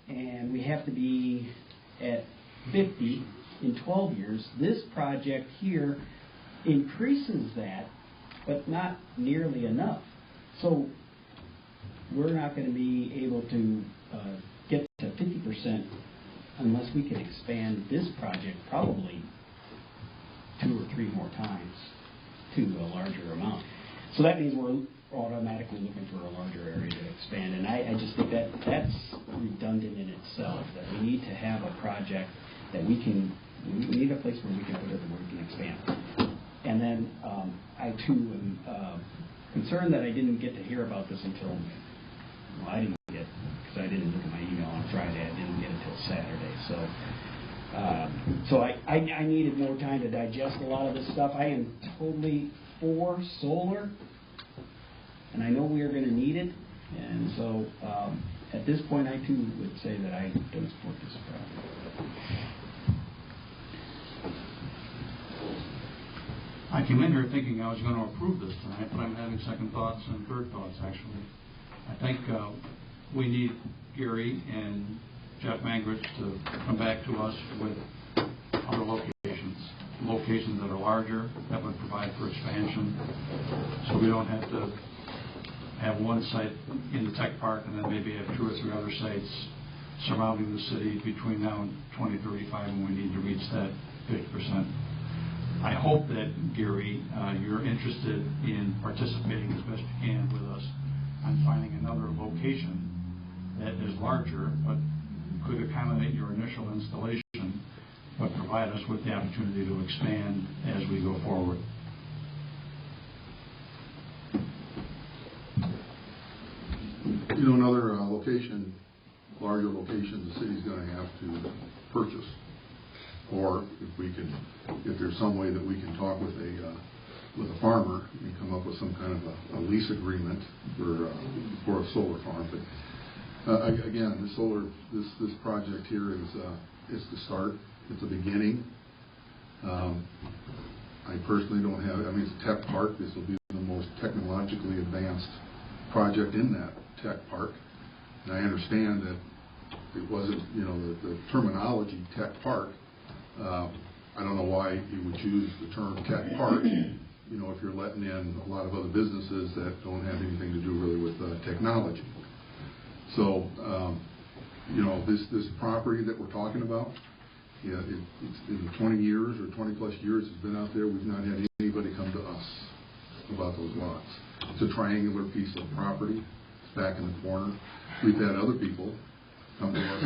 and we have to be at 50 in 12 years. This project here increases that, but not nearly enough. So we're not going to be able to get to 50% unless we can expand this project probably 2 or 3 more times to a larger amount. So that means we're automatically looking for a larger area to expand. And I just think that that's redundant in itself, that we need to have a project that we need a place where we can put it where we can expand. And then I too am concerned that I didn't get to hear about this until, well, I didn't get, because I didn't look at my email on Friday, I didn't get it until Saturday. So I needed more time to digest a lot of this stuff. I am totally for solar, and I know we are going to need it. And so at this point, I too would say that I don't support this project. I came in here thinking I was going to approve this tonight, but I'm having second thoughts and third thoughts, actually. I think we need Gary and Jeff Mangrich to come back to us with other locations that are larger, that would provide for expansion, so we don't have to have one site in the tech park and then maybe have 2 or 3 other sites surrounding the city between now and 2035 when we need to reach that 50%. I hope that, Gary, you're interested in participating as best you can with us on finding another location that is larger, but could accommodate your initial installation, but provide us with the opportunity to expand as we go forward. You know, another location, larger location, the city's going to have to purchase. Or if there's some way that we can talk with a farmer and come up with some kind of a lease agreement for a solar farm. But again, this project here is the start. It's a beginning. I personally don't have it. I mean, it's a tech park. This will be the most technologically advanced project in that tech park. And I understand that it wasn't, the terminology tech park. I don't know why you would choose the term tech park, if you're letting in a lot of other businesses that don't have anything to do really with technology. So, this property that we're talking about, it's in 20 years or 20 plus years it's been out there, we've not had anybody come to us about those lots. It's a triangular piece of property. It's back in the corner. We've had other people come to us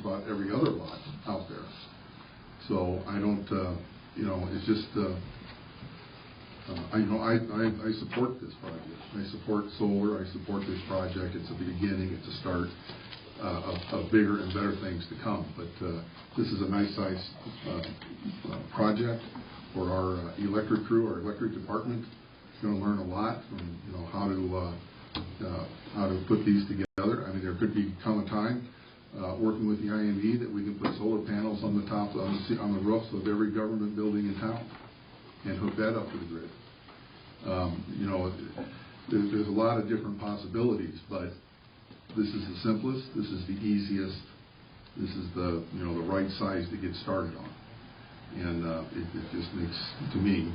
about every other lot out there. So I don't, it's just, I support this project. I support solar. I support this project. It's a beginning. It's a start of bigger and better things to come. But this is a nice size project for our electric crew, our electric department. It's going to learn a lot from how to put these together. I mean, there could come a time. Working with the IME that we can put solar panels on the top, on the roofs of every government building in town and hook that up to the grid. There's a lot of different possibilities, but this is the simplest, this is the easiest, this is the right size to get started on. And it just makes, to me,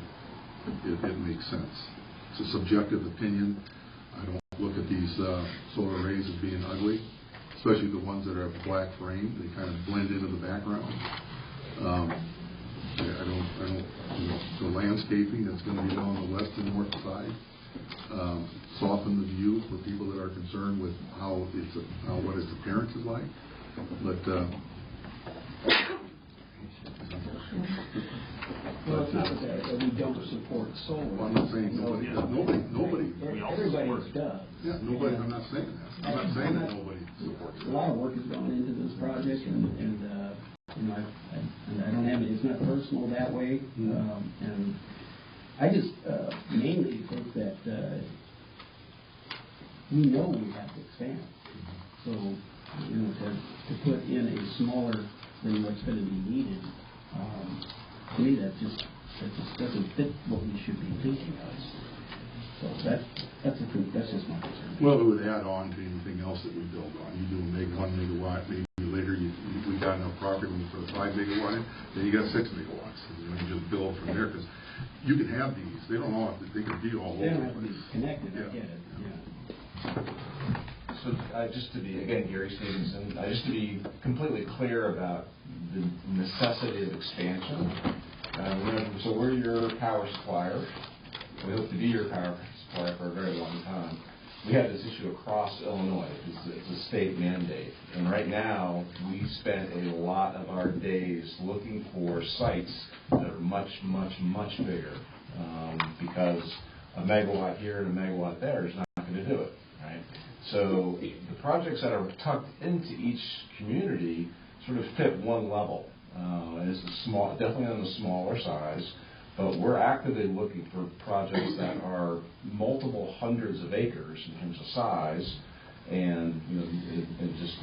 it makes sense. It's a subjective opinion. I don't look at these solar arrays as being ugly, especially the ones that have black frame. They kind of blend into the background. I don't the landscaping that's going to be along the west and north side soften the view for people that are concerned with what its appearance is like. But that we don't support solar. Well, I'm not saying nobody, nobody. Everybody does. Yeah, nobody, I'm not saying that. I'm not saying that nobody supports A it. lot of work has gone into this project, and you know, I don't have it. It's not personal that way, and I just mainly think that we know we have to expand. So, you know, to put in a smaller than what's going to be needed, to me that just doesn't fit what we should be thinking of. So that's just my concern. Well, it would add on to anything else that we build on. You do make 1 megawatt, maybe later we got enough property when we put a 5 megawatt in, then you got 6 megawatts. And you just build from there, because you can have these. They don't all have to, they can be all over. They don't have to be connected, I get it, So just to be, again, Gary Stevenson, just to be completely clear about the necessity of expansion. So we're your power supplier. We hope to be your power supplier for a very long time. We have this issue across Illinois. It's a state mandate. And right now, we spend a lot of our days looking for sites that are much, much, much bigger, because a megawatt here and a megawatt there is not going to do it, right? So the projects that are tucked into each community sort of fit one level. And it's definitely on the smaller size. But we're actively looking for projects that are multiple hundreds of acres in terms of size, and just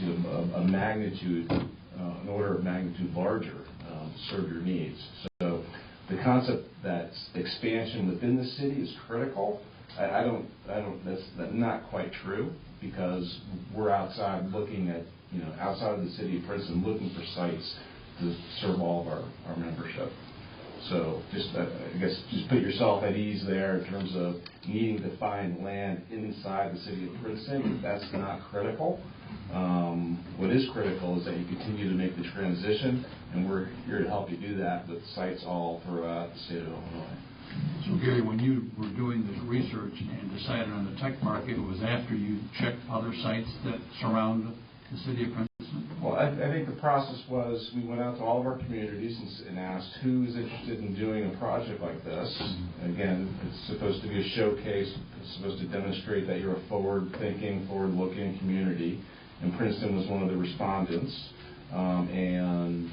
a magnitude, an order of magnitude larger to serve your needs. So the concept that expansion within the city is critical, that's not quite true, because we're outside looking at, outside of the city of Princeton, looking for sites to serve all of our membership. So just, I guess, just put yourself at ease there in terms of needing to find land inside the city of Princeton. That's not critical. What is critical is that you continue to make the transition, and we're here to help you do that with sites all throughout the state of Illinois. So Gary, when you were doing this research and decided on the tech park, it was after you checked other sites that surround the city of Princeton? Well, I think the process was we went out to all of our communities and asked who's interested in doing a project like this. Again, it's supposed to be a showcase. It's supposed to demonstrate that you're a forward-thinking, forward-looking community. And Princeton was one of the respondents. And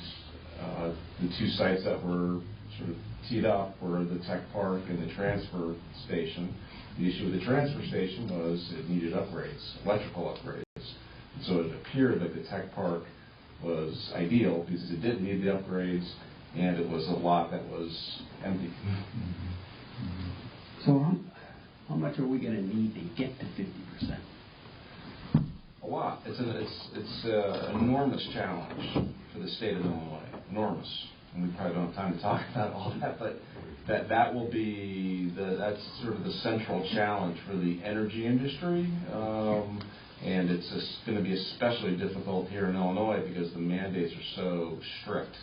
the two sites that were sort of teed up were the tech park and the transfer station. The issue with the transfer station was it needed upgrades, electrical upgrades. So it appeared like the tech park was ideal because it didn't need the upgrades, and it was a lot that was empty. So how much are we going to need to get to 50%? A lot. It's an enormous challenge for the state of Illinois. Enormous. And we probably don't have time to talk about all that, but that will be that's sort of the central challenge for the energy industry. And it's going to be especially difficult here in Illinois because the mandates are so strict,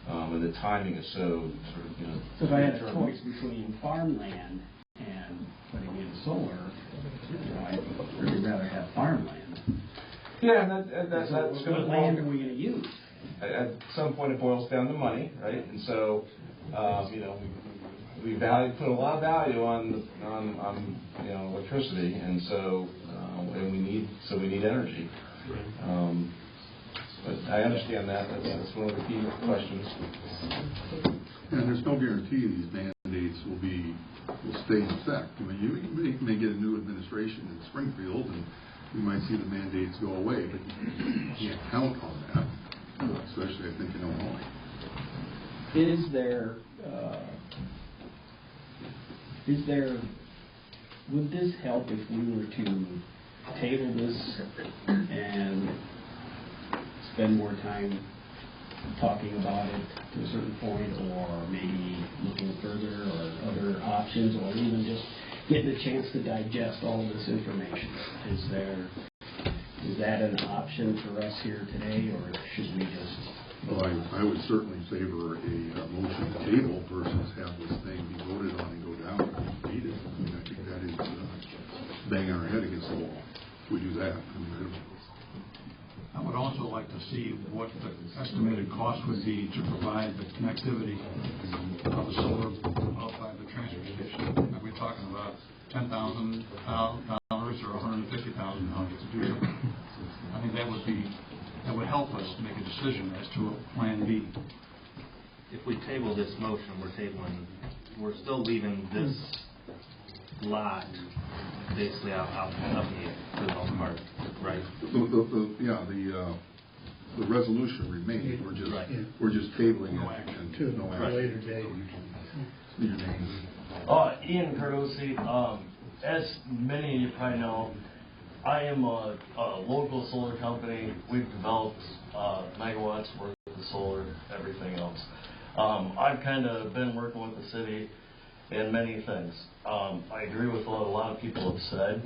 and the timing is so sort of, So if I had a choice between farmland and putting in solar, I'd really rather have farmland. Yeah, that's what land are we going to use? At some point, it boils down to money, right? And so, we put a lot of value on electricity, and so. And we need energy. But I understand that. That's one of the key questions. And there's no guarantee these mandates will stay in effect. I mean, you may get a new administration in Springfield, and you might see the mandates go away, but you can't count on that, especially I think in Illinois. Would this help if we were to table this and spend more time talking about it to a certain point, or maybe looking further or other options, or even just getting a chance to digest all of this information? Is that an option for us here today, or should we just... Well, I would certainly favor a motion to table versus have this thing be voted on and go down and be defeated. I mean, I think that is banging our head against the wall if we do that. I mean, I would also like to see what the estimated cost would be to provide the connectivity of the solar out by the transfer station. Are we talking about $10,000 or $150,000 to do so? I think that would help us make a decision as to a plan B. If we table this motion, we're still leaving this lot basically out for the most part, right? The resolution remains. We're just tabling it to no action. Later date. Your name. Ian Cardosi. As many of you probably know, I am a local solar company. We've developed megawatts worth of solar, everything else. I've kind of been working with the city in many things. I agree with what a lot of people have said.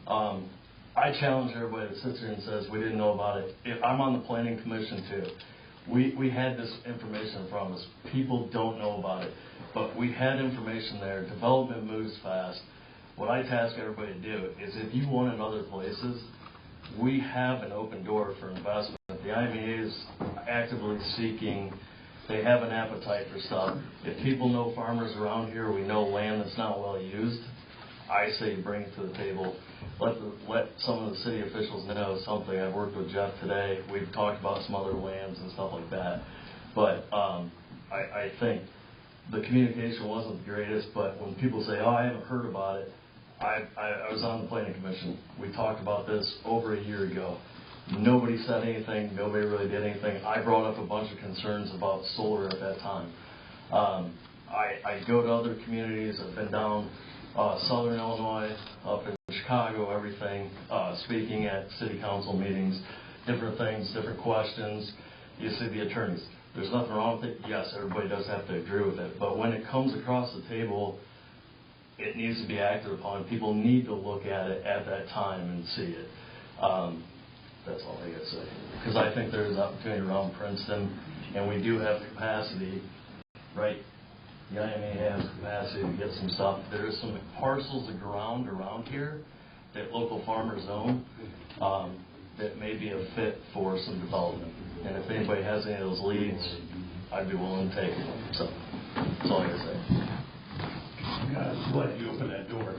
I challenge everybody that sits here and says we didn't know about it. I'm on the planning commission too. We had this information from us. People don't know about it, but we had information there. Development moves fast. What I task everybody to do is if you want in other places, we have an open door for investment. The IMEA is actively seeking. They have an appetite for stuff. If people know farmers around here, we know land that's not well used, I say bring it to the table. Let some of the city officials know something. I've worked with Jeff today. We've talked about some other lands and stuff like that. But I think the communication wasn't the greatest, but when people say, oh, I haven't heard about it, I was on the planning commission. We talked about this over a year ago. Nobody said anything. Nobody really did anything. I brought up a bunch of concerns about solar at that time. I go to other communities. I've been down southern Illinois, up in Chicago, everything, speaking at city council meetings, different things, different questions. You see the attorneys. There's nothing wrong with it. Yes, everybody does have to agree with it. But when it comes across the table, it needs to be acted upon. People need to look at it at that time and see it. That's all I got to say. Because I think there is opportunity around Princeton, and we do have capacity, right? The IMA has capacity to get some stuff. There is some parcels of ground around here that local farmers own that may be a fit for some development. And if anybody has any of those leads, I'd be willing to take it. So that's all I got to say. I'm glad you opened that door.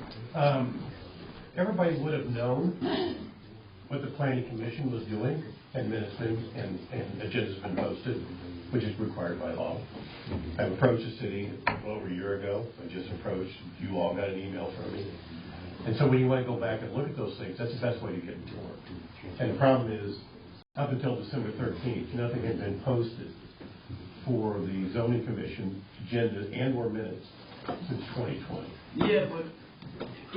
Everybody would have known what the planning commission was doing, and minutes and agendas been posted, which is required by law. I've approached the city over a year ago. I just approached. You all got an email from me. And so when you want to go back and look at those things, that's the best way to get informed. And the problem is, up until December 13th, nothing had been posted for the zoning commission agenda and or minutes since 2020. Yeah, but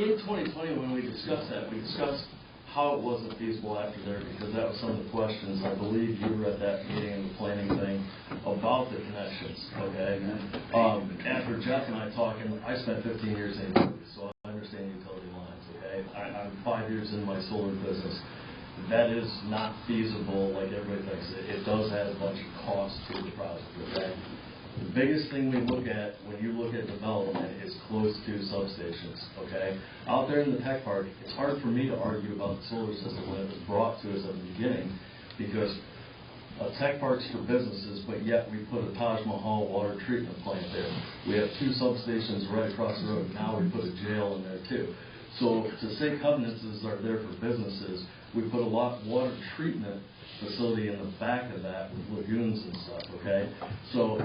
in 2020 when we discussed that, we discussed how it wasn't feasible after there, because that was some of the questions. I believe you were at that meeting in the planning thing about the connections, okay? After Jeff and I talking, I spent 15 years in utilities, so I understand utility lines, okay? I'm 5 years in my solar business. That is not feasible like everybody thinks. It does add a bunch of costs to the project, okay? The biggest thing we look at when you look at development is close to substations, okay? Out there in the tech park, it's hard for me to argue about the solar system when it was brought to us at the beginning, because a tech park's for businesses, but yet we put a Taj Mahal water treatment plant there. We have 2 substations right across the road. Now we put a jail in there too. So to say covenants are there for businesses, we put a water treatment facility in the back of that with lagoons and stuff, okay? So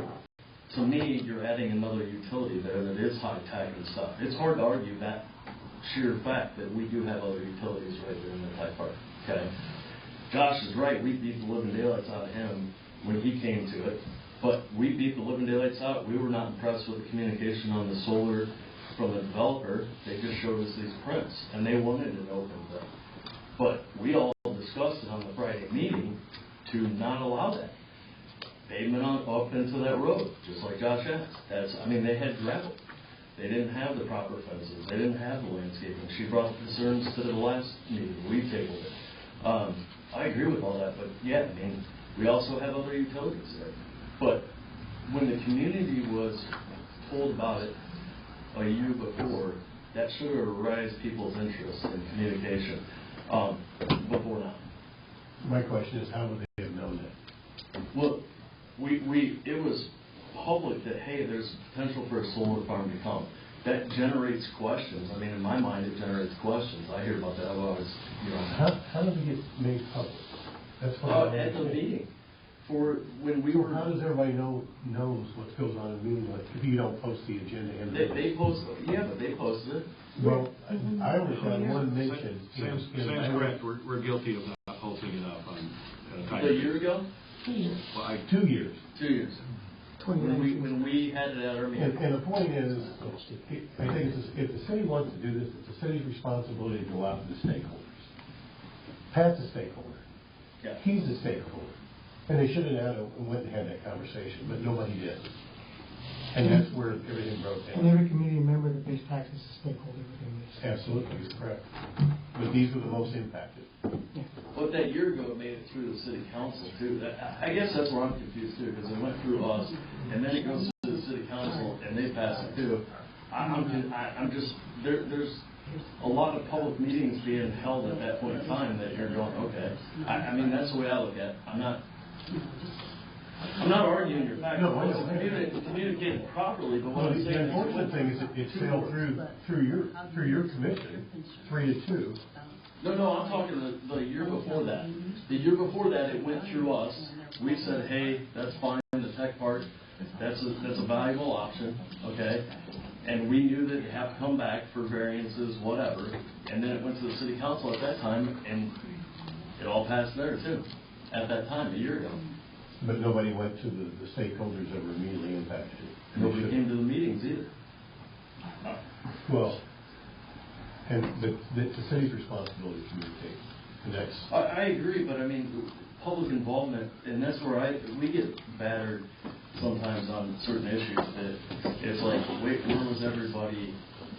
to me, you're adding another utility there that is high-tech and stuff. It's hard to argue that sheer fact that we do have other utilities right there in the tech park, okay? Josh is right. We beat the living daylights out of him when he came to it, but we beat the living daylights out. We were not impressed with the communication on the solar from the developer. They just showed us these prints, and they wanted an open thing. But we all discussed it on the Friday meeting to not allow that. Pavement up into that road, just like Josh asked. They had gravel. They didn't have the proper fences. They didn't have the landscaping. She brought concerns to the last meeting. We tabled it. I agree with all that, but yeah, we also have other utilities there. But when the community was told about it a year before, that should have raised people's interest in communication before now. My question is, how would they have known that? Well, it was public that, hey, there's potential for a solar farm to come. That generates questions. I mean, in my mind, it generates questions. I hear about that. Well, I was, How did it get made public? That's what at the meeting. For when we were. How does everybody knows what goes on in the meeting? Like, if you don't post the agenda, and They posted. Yeah, but they posted it. Well, I only found one mention. Sam's correct. We're guilty of not posting it up on at a time. A year ago? 2 years. Well, 2 years. 2 years. When we had it at our meeting. And the point is, I think if the city wants to do this, it's the city's responsibility to go out to the stakeholders. Pat's a stakeholder. Yeah. He's a stakeholder. And they should have went and had that conversation, but nobody did. And that's where everything broke down. And every community member that pays taxes is a stakeholder within this. Absolutely, you're correct. But these are the most impacted. Yeah. But that year ago, it made it through the city council too. I guess that's where I'm confused too, because it went through us, and then it goes to the city council, and they pass it too. I'm just there's a lot of public meetings being held at that point in time that you're going, okay. I mean, that's the way I look at it. I'm not arguing your fact. No, I It's communicated properly, but what I'm saying the unfortunate thing is it sailed through your commission 3-2. No, I'm talking the year before that. The year before that, it went through us. We said, hey, that's fine, the tech park, that's a valuable option, okay? And we knew that you have to come back for variances, whatever. And then it went to the city council at that time, and it all passed there too, at that time, a year ago. But nobody went to the stakeholders that were immediately impacted. Nobody came to the meetings either. Well, and the city's responsibility to communicate. And that's. I agree, but I mean, public involvement, and that's where we get battered sometimes on certain issues that it's like, wait, where was everybody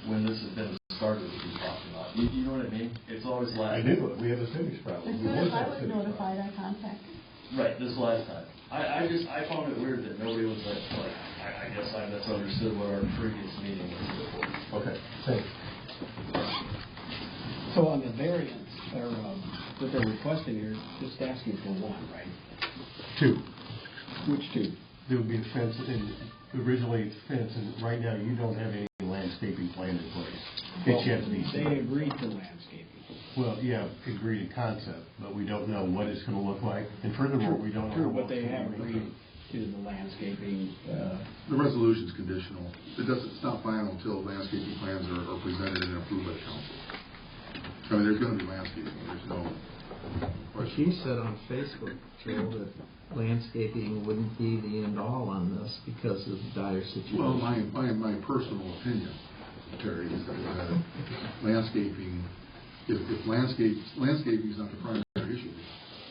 when this has been started to be talked about? You know what I mean? It's always last. I do. We have a civics problem. As soon as I was notified, I contacted. Right, this last time. I found it weird that nobody was like I guess I misunderstood what our previous meeting was before. Okay, thanks. So on the variance, or what they're requesting here, just asking for one, right? 2. Which 2? There would be a fence, and originally it's fence, and right now you don't have any landscaping plan in place. It's yet to be seen. They agreed to landscaping. Well, yeah, agreed in concept, but we don't know what it's going to look like. And furthermore, we don't know. But they have agreed to the landscaping. The resolution's conditional. It's not final until landscaping plans are presented and approved by the council. I mean, there's going to be landscaping. There's no question. She said on Facebook, Joe, that landscaping wouldn't be the end all on this because of the dire situation. Well, my personal opinion, Terry, is that landscaping, if landscaping is not the primary issue,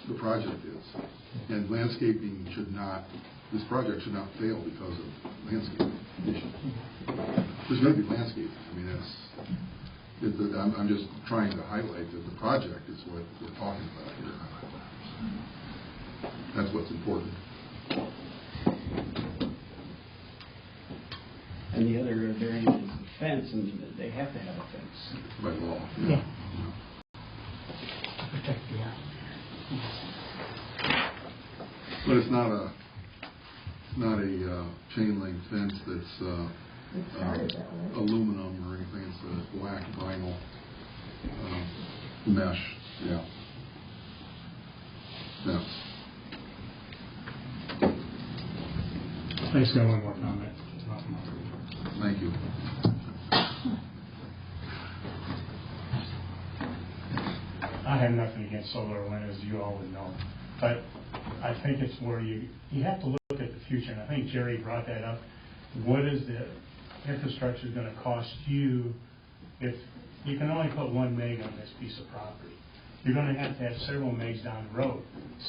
the project is. And landscaping this project should not fail because of landscaping issues. There's going to be landscaping. I mean, I'm just trying to highlight that the project is what we're talking about here. That's what's important. And the other variant is the fence, and they have to have a fence. By law. Yeah. Protect the But it's not a chain link fence that's aluminum or anything. It's a black vinyl mesh. Yeah. Fence. I just got one more comment. Thank you. I have nothing against solar or wind, as you all would know, but I think it's where you have to look at the future, and I think Jerry brought that up. What is the infrastructure going to cost you if you can only put 1 meg on this piece of property? You're going to have several megs down the road.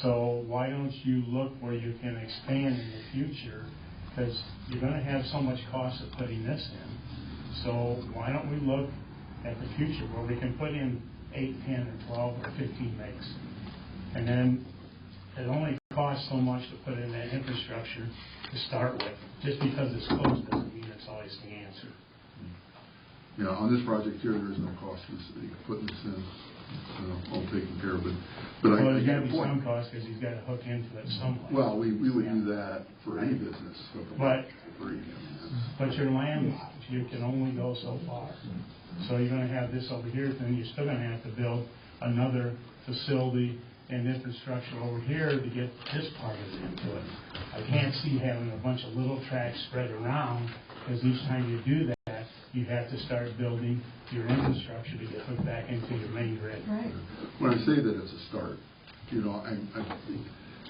So why don't you look where you can expand in the future? Because you're going to have so much cost of putting this in. So why don't we look at the future where we can put in 8, 10, or 12, or 15 megs? And then it only costs so much to put in that infrastructure to start with. Just because it's close doesn't mean it's always the answer. Yeah, on this project here, there is no cost to the city putting this in. all taken care of. But Well, I there's get gotta your be some point. cost, because he's gotta hook into it somewhere. Well, we would do that for any business. But- For free, I mean, that's- But you're landlocked, you can only go so far. So you're gonna have this over here, then you're still gonna have to build another facility and infrastructure over here to get this part of it into it. I can't see having a bunch of little tracks spread around, because each time you do that, you have to start building your infrastructure to get hooked back into your main grid. Right. When I say that it's a start,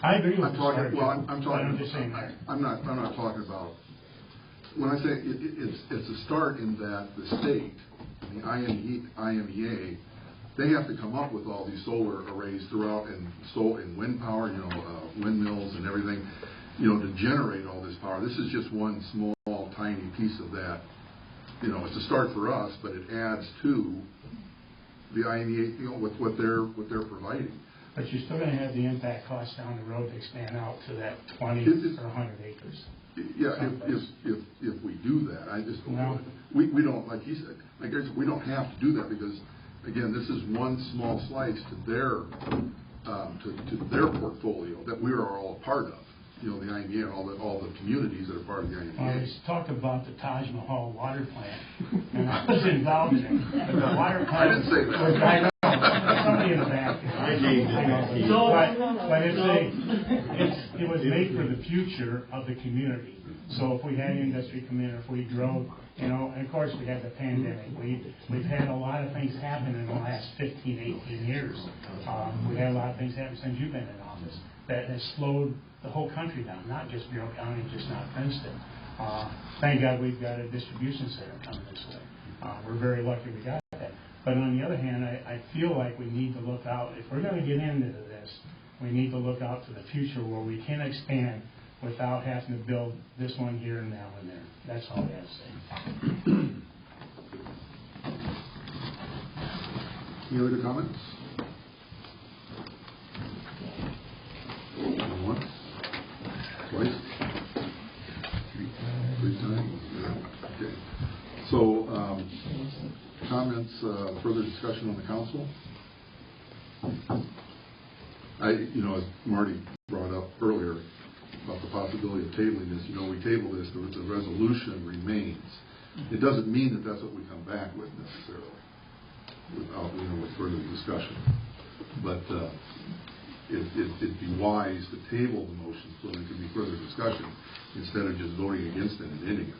I agree with I'm the talking. start, Well, but I'm talking. I'm just saying that. I'm not talking about. When I say it's a start, in that the state, the IMEA, they have to come up with all these solar arrays throughout, and wind power, windmills and everything, to generate all this power. This is just one small, tiny piece of that. It's a start for us, but it adds to the IMEA, with what they're providing. But you're still gonna have the impact costs down the road to expand out to that 20 or 100 acres. Yeah, if we do that, I just don't. No. We don't, like he said, we don't have to do that, because again, this is one small slice to their portfolio that we are all a part of. The IMEA and all the communities that are part of the IMEA. Well, he's talked about the Taj Mahal water plant, and I was involved in it. But the water plant. I didn't say that. I know. Somebody in the back. But it was made for the future of the community. So if we had industry come in, if we drove, and of course we had the pandemic. We've had a lot of things happen in the last 15, 18 years. We had a lot of things happen since you've been in office that has slowed the whole country down, not just Bureau County, just not Princeton. Thank God we've got a distribution center coming this way. We're very lucky we got that. But on the other hand, I feel like we need to look out. If we're going to get into this, we need to look out to the future where we can expand without having to build this one here and that one there. That's all I have to say. Any other comments? Once? Twice? Three times? Okay. So, comments, further discussion on the council? As Marty brought up earlier about the possibility of tabling this, we table this, the resolution remains. It doesn't mean that that's what we come back with necessarily, without, with further discussion. But it'd be wise to table the motion so there can be further discussion instead of just voting against it and ending it.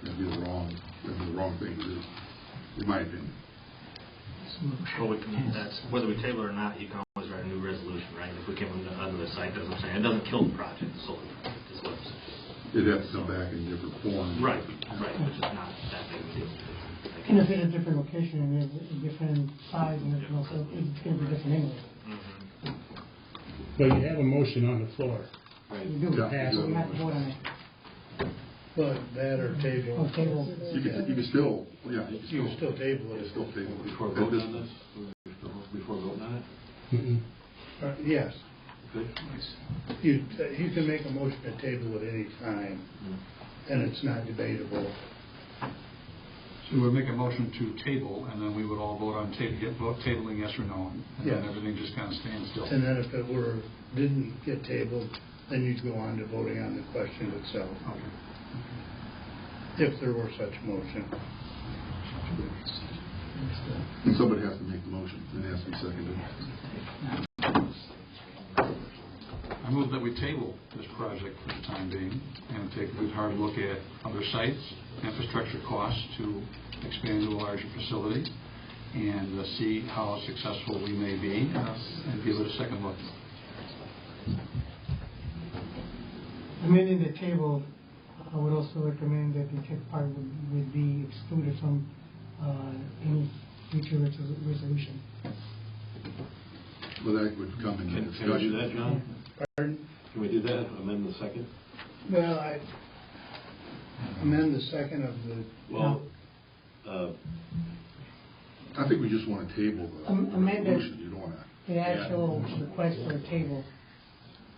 That'd be the wrong thing to do, in my opinion. Well, that's whether we table it or not. You can always write a new resolution, right? If we came under the site, that's what I'm saying. It doesn't kill the project, the solar project, is what I'm saying. It'd have to come back in different form. Right, which is not that big of a deal. And if it's a different location and it's a different size and everything else, so it's going to be different anyway. But you have a motion on the floor. Right. You do, Yeah, so we have to vote on it. But that or table. Or table. You can still, You can still table it. still table it. Before voting on this? Before voting on it? Yes. Good. You can make a motion to table at any time, and it's not debatable. So we'll make a motion to table, and then we would all vote on tabling yes or no, and Yes. then everything just kind of stands still. And then if it didn't get tabled, then you'd go on to voting on the question itself. Okay. If there were such motion. And somebody has to make the motion, and it has to be seconded. I move that we table this project for the time being and take a good hard look at other sites, infrastructure costs to expand to a larger facility, and see how successful we may be, and give it a second look. Amending the table, I would also recommend that the tech part would be excluded from any future resolution. Well, that would come in the discussion. Can we do that, John? Pardon? Can we do that? Amend the second? Well, I amend the second of the... Well, I think we just want to table the amend resolution. You don't want to... the actual request for a table.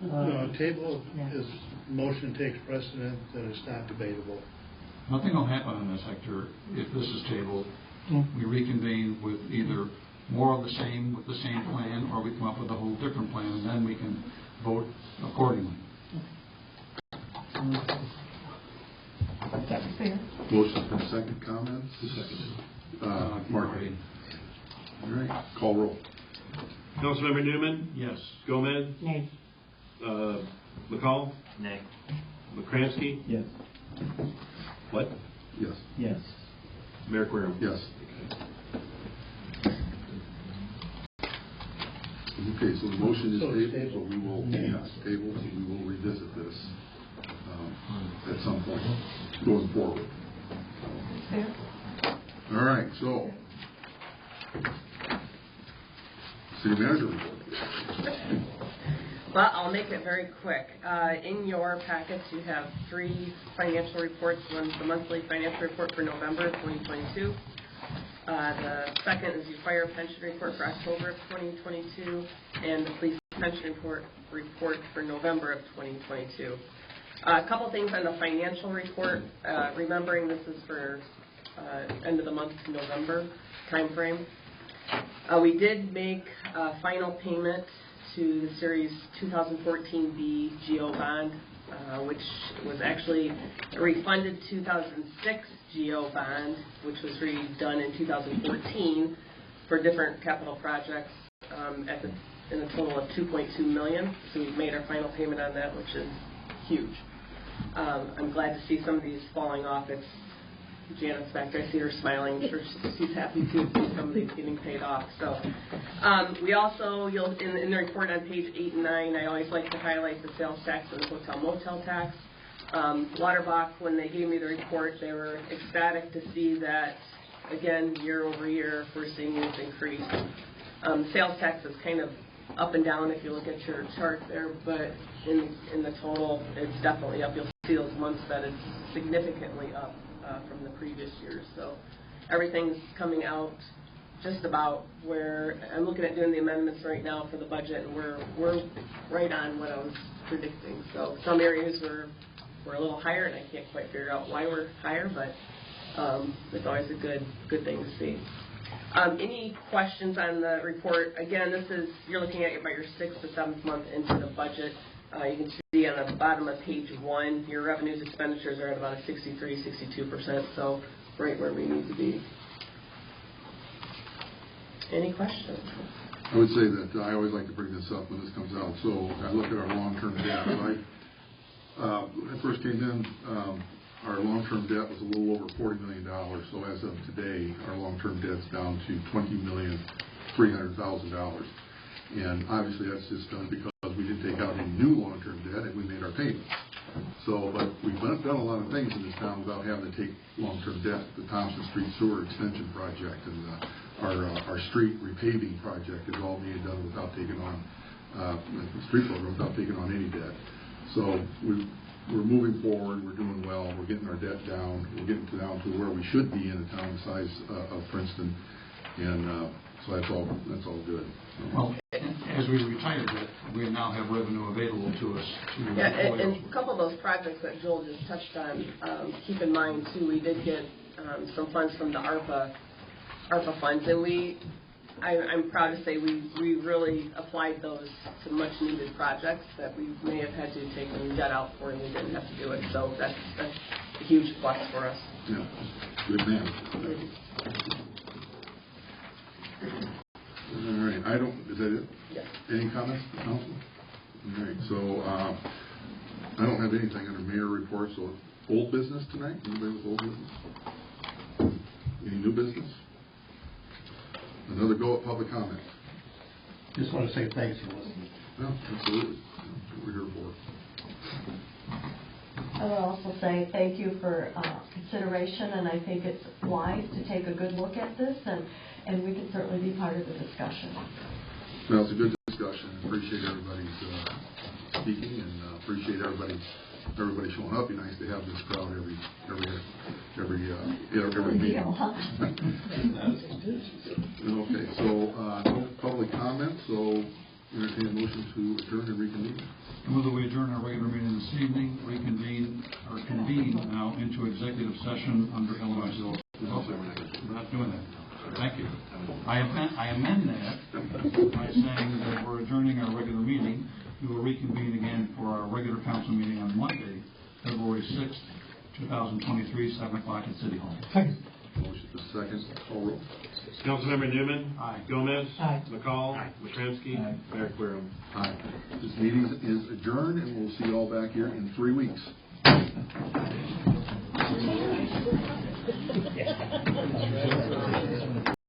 No, table is, motion takes precedent, and it's not debatable. Nothing will happen in this sector if this is tabled. We reconvene with either more of the same with the same plan, or we come up with a whole different plan, and then we can vote accordingly. That's fair. Motion's been second. Comments? Mark. All right, call roll. Councilmember Newman? Yes. Gomez? Nay. McCall? Nay. McCransky? Yes. What? Yes. Yes. Mayor Querom? Yes. Okay, so the motion is tabled, but we will, table, so we will revisit this at some point going forward. Fair. All right, so city manager report. Well, I'll make it very quick. In your packets, you have 3 financial reports. One's the monthly financial report for November 2022. The second is your fire pension report for October of 2022, and the police pension report for November of 2022. A couple things on the financial report. Remembering this is for end of the month November time frame. We did make a final payment to the Series 2014B GO bond, which was actually a refunded 2006 GO bond, which was redone in 2014 for different capital projects in a total of $2.2 million. So we've made our final payment on that, which is huge. I'm glad to see some of these falling off. It's Janet's back there. I see her smiling. She's happy to see some of these getting paid off. So we also, in the report on page 8 and 9, I always like to highlight the sales tax and the hotel motel tax. Waterbach, when they gave me the report, they were ecstatic to see that, again, year over year, we're seeing this increase. Sales tax is kind of up and down if you look at your chart there, but in the total, it's definitely up. You'll see those months that it's significantly up from the previous years. So everything's coming out just about where I'm looking at doing the amendments right now for the budget, and we're right on what I was predicting. So some areas we're a little higher, and I can't quite figure out why we're higher, but it's always a good thing to see. Any questions on the report? Again, you're looking at about your 6th to 7th month into the budget. You can see on the bottom of page 1, your revenues expenditures are at about a 63-62%, so right where we need to be. Any questions? I would say that I always like to bring this up when this comes out. So I look at our long-term debt. When I first came in, our long-term debt was a little over $40 million. So as of today, our long-term debt's down to $20,300,000. And obviously that's just done because we didn't take out any new long-term debt and we made our payments. So, but we've done a lot of things in this town without having to take long-term debt. The Thompson Street Sewer Extension Project and our street repaving project is all being done without taking on the street program without taking on any debt. So we're moving forward. We're doing well. We're getting our debt down. We're getting down to where we should be in a town the size of Princeton, and so that's all good. Well, as we retire that, we now have revenue available to us. And a couple of those projects that Joel just touched on, keep in mind too, we did get some funds from the ARPA funds, and I'm proud to say we really applied those to much needed projects that we may have had to take some debt out for, and we didn't have to do it. So that's a huge plus for us. Yeah, good man. All right, is that it? Yes. Any comments, council? All right, so I don't have anything under mayor report, so old business tonight? Anybody with old business? Any new business? Another go at public comment. Just want to say thanks for listening. No, absolutely. That's what we're here for. I would also say thank you for consideration, and I think it's wise to take a good look at this, and we can certainly be part of the discussion. Well, it's a good discussion. I appreciate everybody's speaking, and appreciate everybody showing up. It'd be nice to have this crowd every meeting. Okay, so no public comment, so entertain a motion to adjourn and reconvene. I move that we adjourn our regular meeting this evening, convene now into executive session under Illinois law. We're not doing that. Thank you. I amend that by saying that we're adjourning our regular meeting. We will reconvene again for our regular council meeting on Monday, February 6th, 2023, 7 o'clock at City Hall. Motion is second. Call roll. Councilmember Newman. Aye. Gomez. Aye. McCall. Matrensky. Mayor Querom. Aye. This meeting is adjourned, and we'll see you all back here in 3 weeks. Yeah.